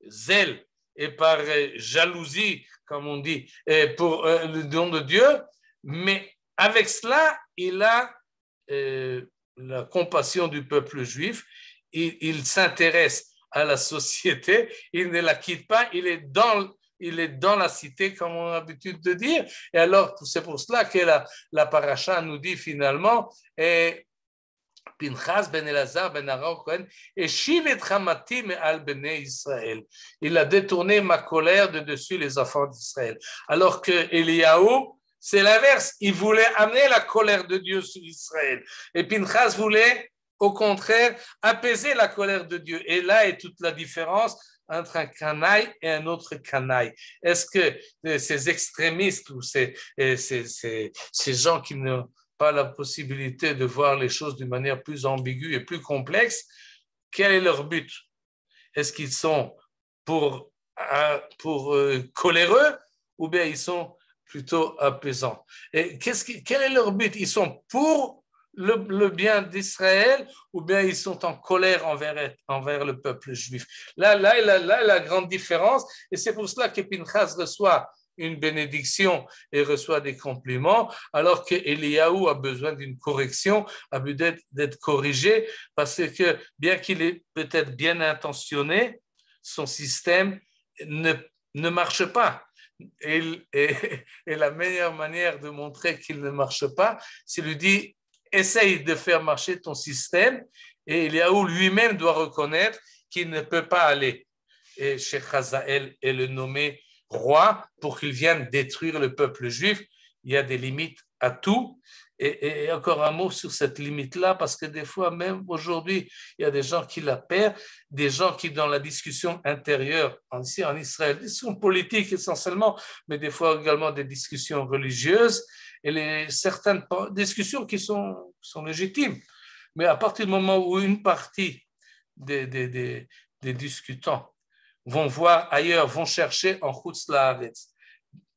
zèle et par jalousie, comme on dit, pour le don de Dieu, mais avec cela, il a la compassion du peuple juif, il s'intéresse à la société, il ne la quitte pas, il est dans la cité, comme on a l'habitude de dire. Et alors, c'est pour cela que la paracha nous dit finalement, Pinchas ben Elazar ben Aaron Cohen, Eshiv et Hamati me'al bnei Israël. Il a détourné ma colère de dessus les enfants d'Israël. Alors que Eliyahu, c'est l'inverse. Il voulait amener la colère de Dieu sur Israël. Et Pinchas voulait, au contraire, apaiser la colère de Dieu. Et là est toute la différence entre un canaille et un autre canaille. Est-ce que ces extrémistes ou ces gens qui n'ont pas la possibilité de voir les choses d'une manière plus ambiguë et plus complexe, quel est leur but? Est-ce qu'ils sont pour coléreux ou bien ils sont plutôt apaisants? Et quel est leur but? Ils sont pour le bien d'Israël ou bien ils sont en colère envers le peuple juif? Là, la grande différence, et c'est pour cela que Pinchas reçoit une bénédiction et reçoit des compliments, alors que Eliyahu a besoin d'une correction, a besoin d'être corrigé, parce que bien qu'il est peut-être bien intentionné, son système ne marche pas. Et la meilleure manière de montrer qu'il ne marche pas, c'est lui dire, essaye de faire marcher ton système, et Eliyahu lui-même doit reconnaître qu'il ne peut pas aller. Et Sheikh Hazael est le nommé roi pour qu'il vienne détruire le peuple juif. Il y a des limites à tout. Et encore un mot sur cette limite-là, parce que des fois, même aujourd'hui, il y a des gens qui la perdent, des gens qui, dans la discussion intérieure, ici en Israël, discussion politique essentiellement, mais des fois également des discussions religieuses, et certaines discussions qui sont légitimes. Mais à partir du moment où une partie des discutants vont voir ailleurs, vont chercher en Chutz La'aretz,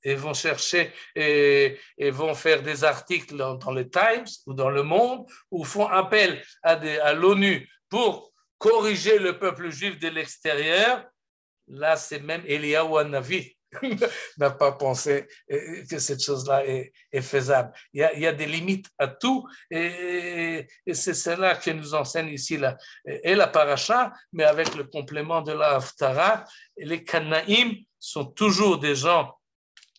et vont chercher et vont faire des articles dans le Times ou dans Le Monde, ou font appel à l'ONU pour corriger le peuple juif de l'extérieur. Là, c'est même Eliyahu Hanavi n'a pas pensé que cette chose-là est faisable. Il y a des limites à tout, et c'est cela que nous enseigne ici la paracha, mais avec le complément de la Haftara. Les Canaïm sont toujours des gens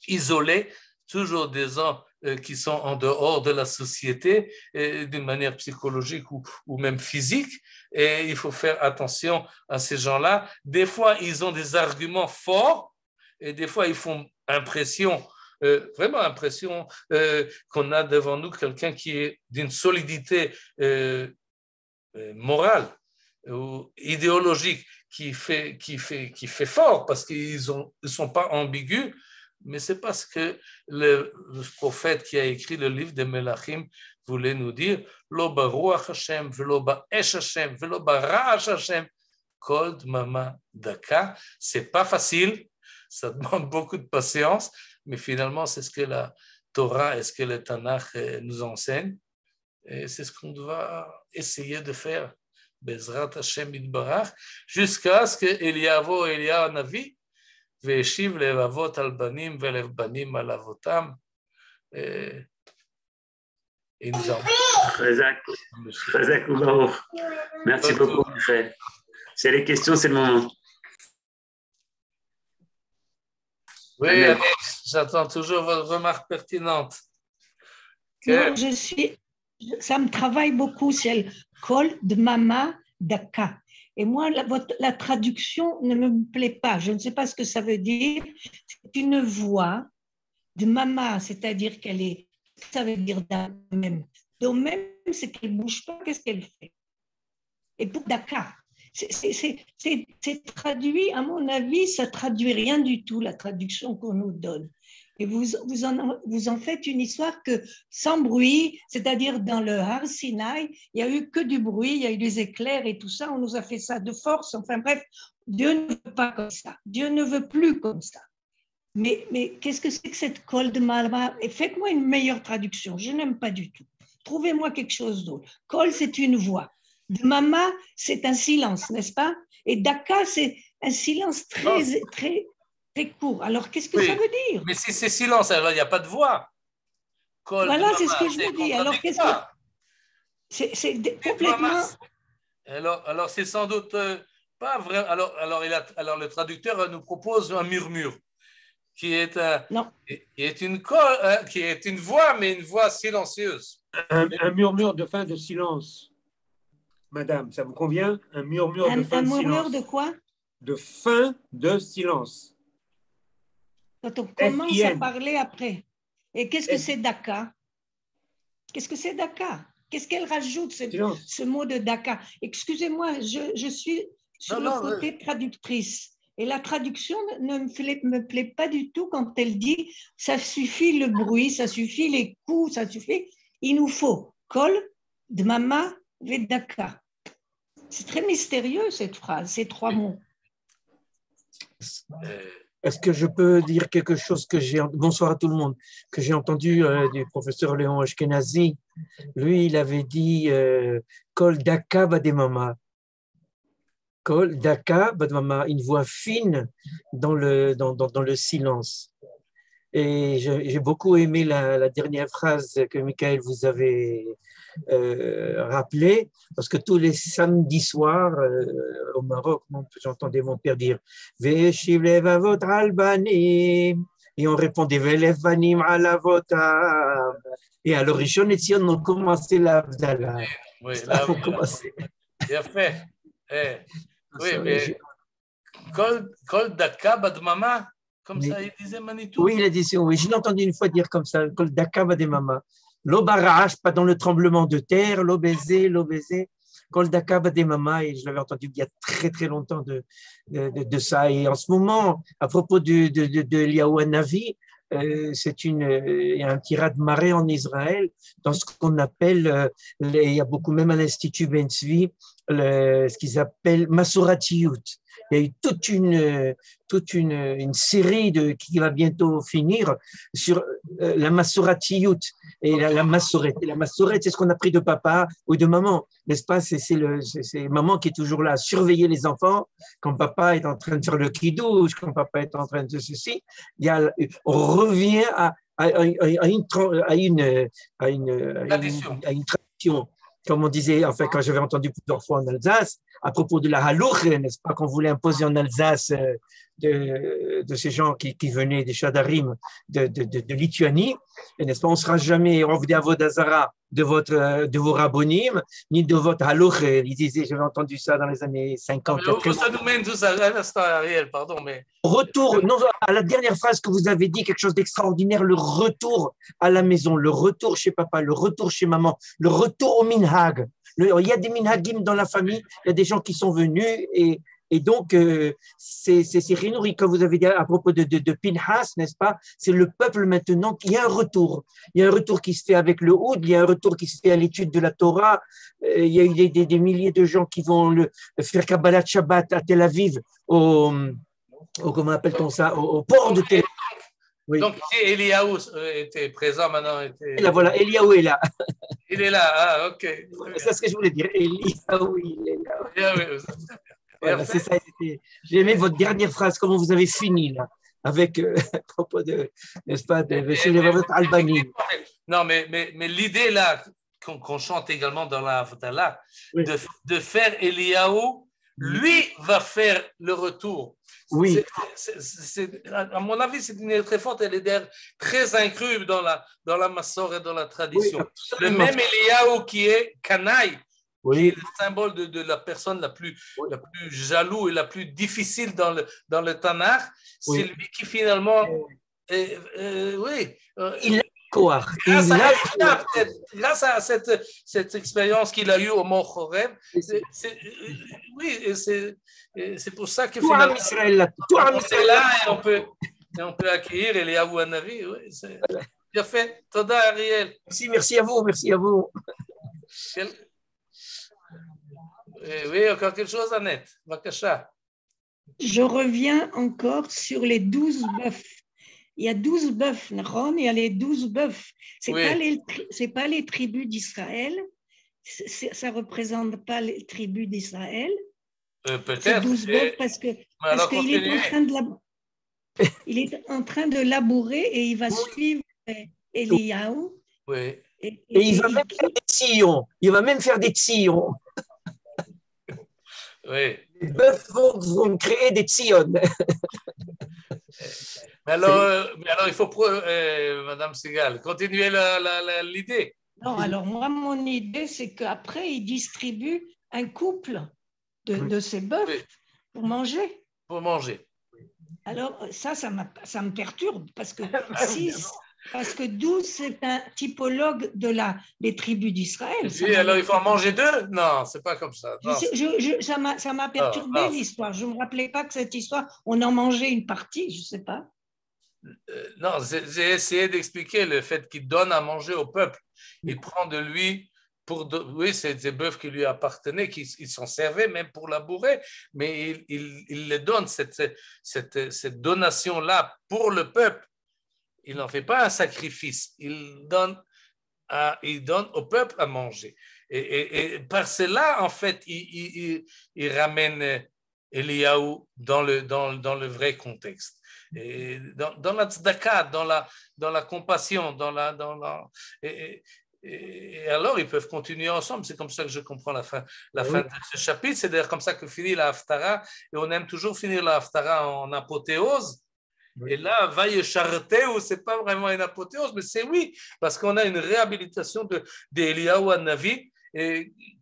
isolés, toujours des gens qui sont en dehors de la société d'une manière psychologique ou même physique, et il faut faire attention à ces gens-là. Des fois, ils ont des arguments forts, et des fois, ils font impression, vraiment impression qu'on a devant nous quelqu'un qui est d'une solidité morale ou idéologique qui fait fort, parce qu'ils ne sont pas ambigus, mais c'est parce que le prophète qui a écrit le livre de Melachim voulait nous dire Lo baruach Hashem, velo ba'esh Hashem, velo ba'ra'ash Hashem, kol dmama daka. C'est pas facile, ça demande beaucoup de patience, mais finalement, c'est ce que la Torah et ce que le Tanakh nous enseigne. Et c'est ce qu'on doit essayer de faire, Bezrat Hashem Yitbarach, jusqu'à ce que Eliyahu Hanavi Veshiv levavot al banim velev banim al avotam. Et nous en... Merci beaucoup, Michel. C'est les questions, c'est le moment. Oui, Alex, j'attends toujours votre remarque pertinente. Moi, ça me travaille beaucoup, c'est le Kol Dmama Daka. Et moi, la traduction ne me plaît pas. Je ne sais pas ce que ça veut dire. C'est une voix de mama, c'est-à-dire qu'elle est. Ça veut dire même. Donc, même, c'est qu'elle ne bouge pas, qu'est-ce qu'elle fait? Et pour Daka, c'est traduit, à mon avis, ça ne traduit rien du tout, la traduction qu'on nous donne. Et vous en faites une histoire que sans bruit, c'est-à-dire dans le Har Sinaï, il n'y a eu que du bruit, il y a eu des éclairs et tout ça, on nous a fait ça de force. Enfin bref, Dieu ne veut pas comme ça. Dieu ne veut plus comme ça. Mais qu'est-ce que c'est que cette Kol de Mama? Et faites-moi une meilleure traduction, je n'aime pas du tout. Trouvez-moi quelque chose d'autre. Kol, c'est une voix. De Mama, c'est un silence, n'est-ce pas? Et Daka, c'est un silence très court. Alors, qu'est-ce que ça veut dire? Mais si c'est silence, alors il n'y a pas de voix. Kol voilà, de c'est ce Mama, que je me dis. Alors, qu'est-ce que... C'est complètement... Alors, c'est sans doute pas vrai. Alors, le traducteur nous propose un murmure qui est une voix, mais une voix silencieuse. Un murmure de fin de silence. Madame, ça vous convient? Un murmure de fin de silence. Un murmure de quoi? De fin de silence. Quand on commence à parler après. Et qu'est-ce que c'est Daka? Qu'est-ce que c'est Daka? Qu'est-ce qu'elle rajoute, ce mot de Daka? Excusez-moi, je suis sur le côté traductrice. Et la traduction ne me plaît pas du tout quand elle dit ça suffit le bruit, ça suffit les coups, ça suffit. Il nous faut Kol, Dmama, Vedaka. C'est très mystérieux cette phrase, ces trois mots. Est-ce que je peux dire quelque chose que j'ai... Bonsoir à tout le monde. Que j'ai entendu du professeur Léon Ashkenazi. Lui, il avait dit Kol Daka Bademama. Kol Daka Bademama, une voix fine dans le silence. Et j'ai beaucoup aimé la dernière phrase que Michael vous avait rappelée, parce que tous les samedis soirs au Maroc, j'entendais mon père dire Veshiv levavot albanim, et on répondait Velev banim alavotam. Et à l'origine, on a commencé l'Avdallah. Oui, là, on commençait. Bien fait. Oui, mais Kol Daka Badmama. Comme ça, il disait Manitou. Oui, il a dit ça. Oui, je l'ai entendu une fois dire comme ça. Kol Daka Bademama. L'obarash, pas dans le tremblement de terre, l'obésé. Kol Daka Bademama. Et je l'avais entendu il y a très très longtemps de ça. Et en ce moment, à propos de Eliyahu Hanavi, il y a un petit raz-de-marée en Israël dans ce qu'on appelle, il y a beaucoup même à l'Institut Ben Tzvi, ce qu'ils appellent Masoratiyut. Il y a eu toute une série qui va bientôt finir sur la Masoratiyut et la Masoret. Et la Masoret, c'est ce qu'on a pris de papa ou de maman, n'est-ce pas? C'est maman qui est toujours là à surveiller les enfants quand papa est en train de faire le kidouche, quand papa est en train de ceci. On revient à une tradition. Comme on disait, enfin, quand j'avais entendu plusieurs fois en Alsace, à propos de la halouche, n'est-ce pas, qu'on voulait imposer en Alsace de ces gens qui venaient des Chadarim de Lituanie, et n'est-ce pas, on ne sera jamais Ovdei Avodah Zara de vos rabbonim, ni de votre halouche. Ils disaient, j'avais entendu ça dans les années 50. Ça nous mène tous à l'instant, Ariel, pardon, mais... Retour, non, à la dernière phrase que vous avez dit, quelque chose d'extraordinaire, le retour à la maison, le retour chez papa, le retour chez maman, le retour au minhag. Il y a des minhagim dans la famille, il y a des gens qui sont venus et donc c'est Rinouri, comme vous avez dit à propos de Pinhas, n'est-ce pas? C'est le peuple maintenant, il y a un retour. Il y a un retour qui se fait avec le Oud, il y a un retour qui se fait à l'étude de la Torah. Il y a eu des milliers de gens qui vont faire Kabbalat Shabbat à Tel Aviv, comment appelle-t-on ça, au port de Tel Aviv. Oui. Donc, Eliyahu était présent maintenant. Et là, voilà, Eliyahu est là. Il est là, ok. C'est ce que je voulais dire. Eliyahu, il est là. Voilà, c'est ça. J'ai aimé votre dernière phrase, comment vous avez fini là, avec à propos de, n'est-ce pas, de Albanie. Non, mais l'idée là, qu'on chante également dans la Havdalah, oui, de faire Eliyahu, lui va faire le retour. Oui. À mon avis, c'est une idée très forte. Elle est très inclue dans la Massor et dans la tradition. Oui, le même Eliyahu qui est Kanaï, oui, qui est le symbole de la personne la plus jaloux et la plus difficile dans le Tanakh, oui, c'est lui qui finalement, il a quoi. Grâce à cette expérience qu'il a eue au Mont Horeb, oui, c'est pour ça que finalement, tout Israël là, et on peut Et on peut accueillir Eliyahu Hanavi. Oui, c'est bien fait. Toda, Ariel. Merci à vous, merci à vous. Oui, encore quelque chose, Annette. Vakasha. Je reviens encore sur les 12 bœufs. Il y a 12 bœufs, Naron, il y a les 12 bœufs. Ce n'est pas les tribus d'Israël. Ça ne représente pas les tribus d'Israël. Peut-être. C'est 12 bœufs parce qu'il est en train de labourer et il va suivre Eliyahu. Oui. Et il va même faire des sillons. Il va même faire des sillons. Oui. Les bœufs vont créer des sillons. Mais alors, il faut, Madame Segal, continuer l'idée. Non, alors moi, mon idée, c'est qu'après, il distribue un couple de ces bœufs pour manger. Pour manger. Alors, ça me perturbe parce que 12, c'est un typologue des tribus d'Israël. Oui, alors il faut en manger 2? Non, c'est pas comme ça. Non, ça m'a perturbé l'histoire. Je ne me rappelais pas que cette histoire, on en mangeait une partie, je ne sais pas. Non, j'ai essayé d'expliquer le fait qu'il donne à manger au peuple. Il prend de lui oui, c'est des bœufs qui lui appartenaient, ils s'en servaient même pour labourer, mais il les donne, cette donation-là pour le peuple. Il n'en fait pas un sacrifice, il donne au peuple à manger. Et par cela, en fait, il ramène Eliyahu dans le vrai contexte. Et dans la tzedaka, dans la compassion, et alors ils peuvent continuer ensemble. C'est comme ça que je comprends la fin de ce chapitre. C'est d'ailleurs comme ça que finit la Haftara, et on aime toujours finir la Haftara en apothéose. Et là, Vayesharteu, c'est pas vraiment une apothéose, mais c'est oui, parce qu'on a une réhabilitation d'Eliyahu Hanavi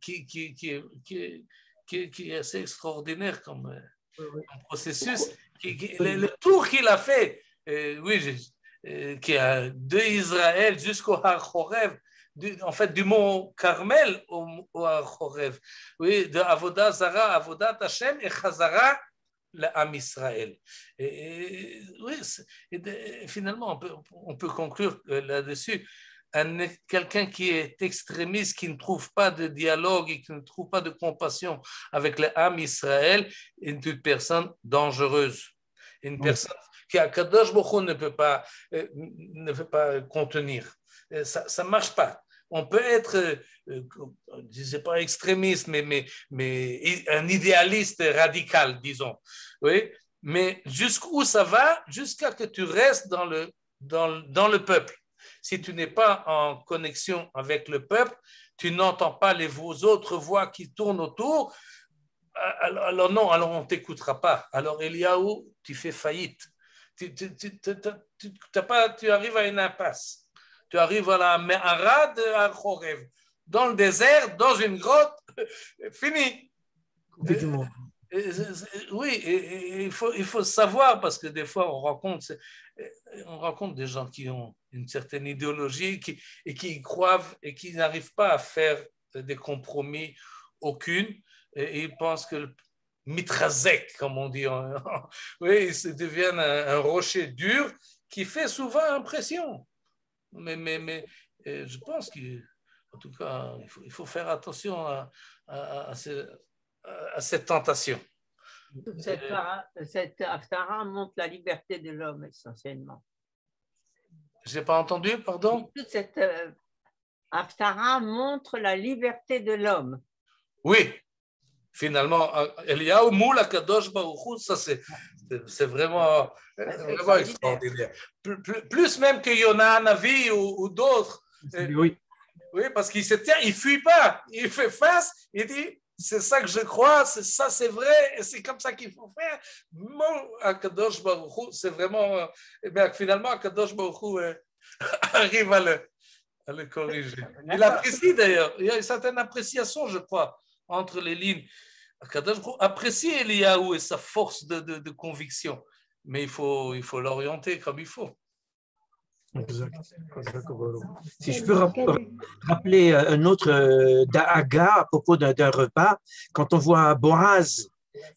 qui est assez extraordinaire comme processus. Le tour qu'il a fait, qui a de Israël jusqu'au Har Horev, en fait du mont Carmel au Har Horev, oui, de Avodat Zara, Avodat Hashem et Chazara l'Am Israël. Oui, finalement, on peut conclure là-dessus. Quelqu'un qui est extrémiste, qui ne trouve pas de dialogue et qui ne trouve pas de compassion avec l'Am Israël, est une personne dangereuse. Une personne qui Akadosh Baruch Hu ne peut pas contenir. Ça ne marche pas. On peut être, je ne sais pas extrémiste, mais un idéaliste radical, disons. Oui? Mais jusqu'où ça va? Jusqu'à que tu restes dans le peuple. Si tu n'es pas en connexion avec le peuple, tu n'entends pas les autres voix qui tournent autour, alors non, alors on ne t'écoutera pas. Alors Eliyahu, tu fais faillite. Tu arrives à une impasse. Tu arrives à la Me'ara de Har Horev, dans le désert, dans une grotte, fini. Oui, il faut savoir, parce que des fois on rencontre des gens qui ont une certaine idéologie et qui y croient et qui n'arrivent pas à faire des compromis aucune, et ils pensent que le mitrazek, comme on dit, oui, ils deviennent un rocher dur qui fait souvent impression. Mais je pense qu'en tout cas, il faut faire attention à cette tentation. Cette Haftara montre la liberté de l'homme essentiellement. Je n'ai pas entendu, pardon? Toute cette Haftara montre la liberté de l'homme. Oui, finalement, Eliyahu moul Akadosh Baruch Hu, ça c'est vraiment extraordinaire. Plus même que Yona Hanavi ou d'autres. Oui. Oui, parce qu'il se tient, il ne fuit pas, il fait face, il dit c'est ça que je crois, c'est vrai, et c'est comme ça qu'il faut faire. Mon Akadosh Baruch Hu, c'est vraiment. Mais finalement, Akadosh Baruch Hu arrive à le corriger. Il apprécie d'ailleurs, il y a une certaine appréciation, je crois, entre les lignes. Akadosh Baruch Hu apprécie Eliyahu et sa force de conviction, mais il faut l'orienter comme il faut. Exact. Si je peux rappeler un autre da'aga à propos d'un repas, quand on voit Boaz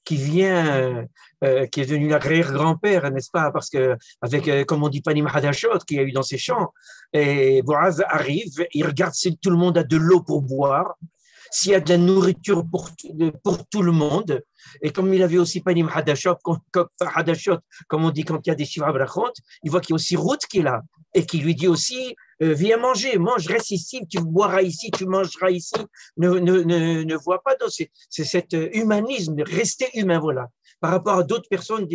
qui vient, qui est devenu l'arrière-grand-père, n'est-ce pas? Parce que, avec, comme on dit, Panim Hadashot, qu'il y a eu dans ses chants, et Boaz arrive, il regarde si tout le monde a de l'eau pour boire, s'il y a de la nourriture pour tout le monde. Et comme il avait aussi Panim Hadashot, comme on dit quand il y a des Shiva Brachot, il voit qu'il y a aussi Ruth qui est là, et qui lui dit aussi, viens manger, mange, reste ici, tu boiras ici, tu mangeras ici. Ne vois pas, c'est cet humanisme, rester humain, voilà. Par rapport à d'autres personnes,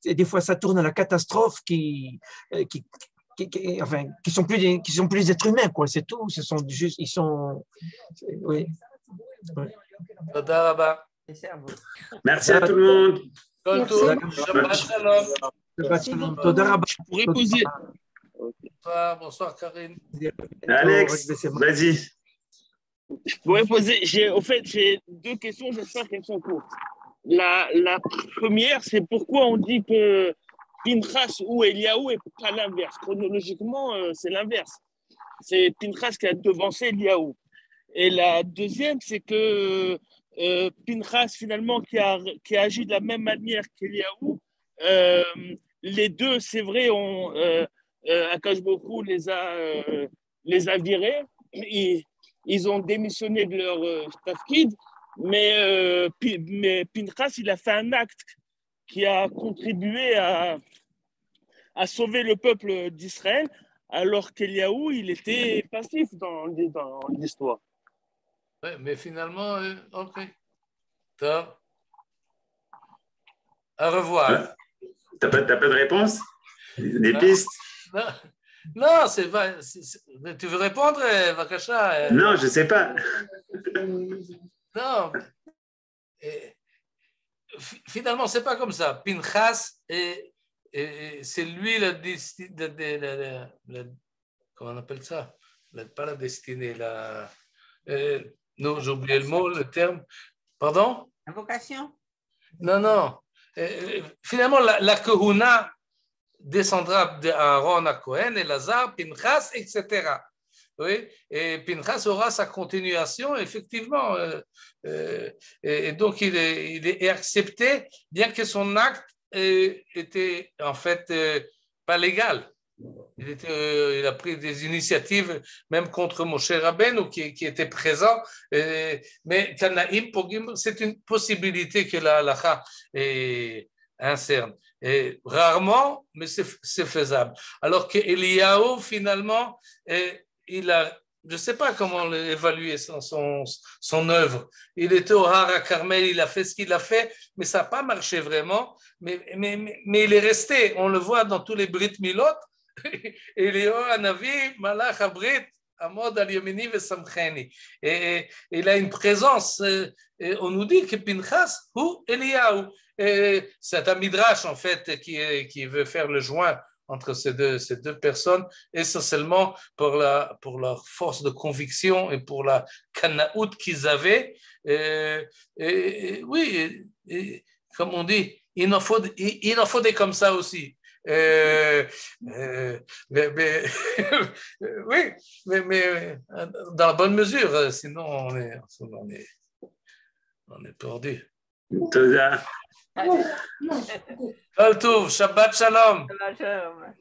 des fois ça tourne à la catastrophe qui sont plus êtres humains, quoi, c'est tout. Ce sont juste, ils sont, oui. Ouais. Merci à tout le monde. Je pourrais poser. Bonsoir Karine. Alex, vas-y. Je pourrais poser. J'ai deux questions, j'espère qu'elles sont courtes. La première, c'est pourquoi on dit que Pinchas ou Eliaou est pas l'inverse. Chronologiquement, c'est l'inverse. C'est Pinchas qui a devancé Eliaou. Et la deuxième, c'est que Pinchas, finalement, qui a agi de la même manière qu'Eliaou, les deux, c'est vrai, Akash Bokhu les a virés. Ils ont démissionné de leur tafkid, mais Pinchas, il a fait un acte qui a contribué à sauver le peuple d'Israël, alors qu'Eliaou, il était passif dans l'histoire. Ouais, mais finalement, ok. Top. Au revoir. T'as pas de réponse? Des pistes? Non, c'est pas. Tu veux répondre, Vakasha? Non, je sais pas. Non. Finalement, c'est pas comme ça. Pinchas, c'est lui comment on appelle ça? Pas la destinée, non, j'ai oublié le mot, le terme. Pardon? La vocation? Non. Finalement, la Kehuna descendra d'Aaron à Cohen, Elazar, Pinchas, etc. Oui, et Pinchas aura sa continuation, effectivement. Et donc, il est accepté, bien que son acte était en fait pas légal. Il a pris des initiatives, même contre Moshe Rabbeinu, qui était présent. Mais Kanaïm Pogim, c'est une possibilité que la halakha incerne. Et rarement, mais c'est faisable. Alors que Eliyahu, finalement, je ne sais pas comment évaluer son œuvre. Il était au Har HaKarmel, il a fait ce qu'il a fait, mais ça n'a pas marché vraiment. Mais il est resté, on le voit dans tous les Brit Milot. Eliyahu Hanavi, Malach Abrit, Amod al Yomini Vesamcheni. Et il a une présence. Et on nous dit que Pinchas ou Eliyahu. C'est un midrash en fait qui veut faire le joint entre ces deux personnes, essentiellement pour leur force de conviction et pour la kanaout qu'ils avaient. Oui, comme on dit, il en faut des comme ça aussi. Oui, mais dans la bonne mesure, sinon on est perdu. Toda. Kol Tov, Shabbat Shalom. Shabbat shalom.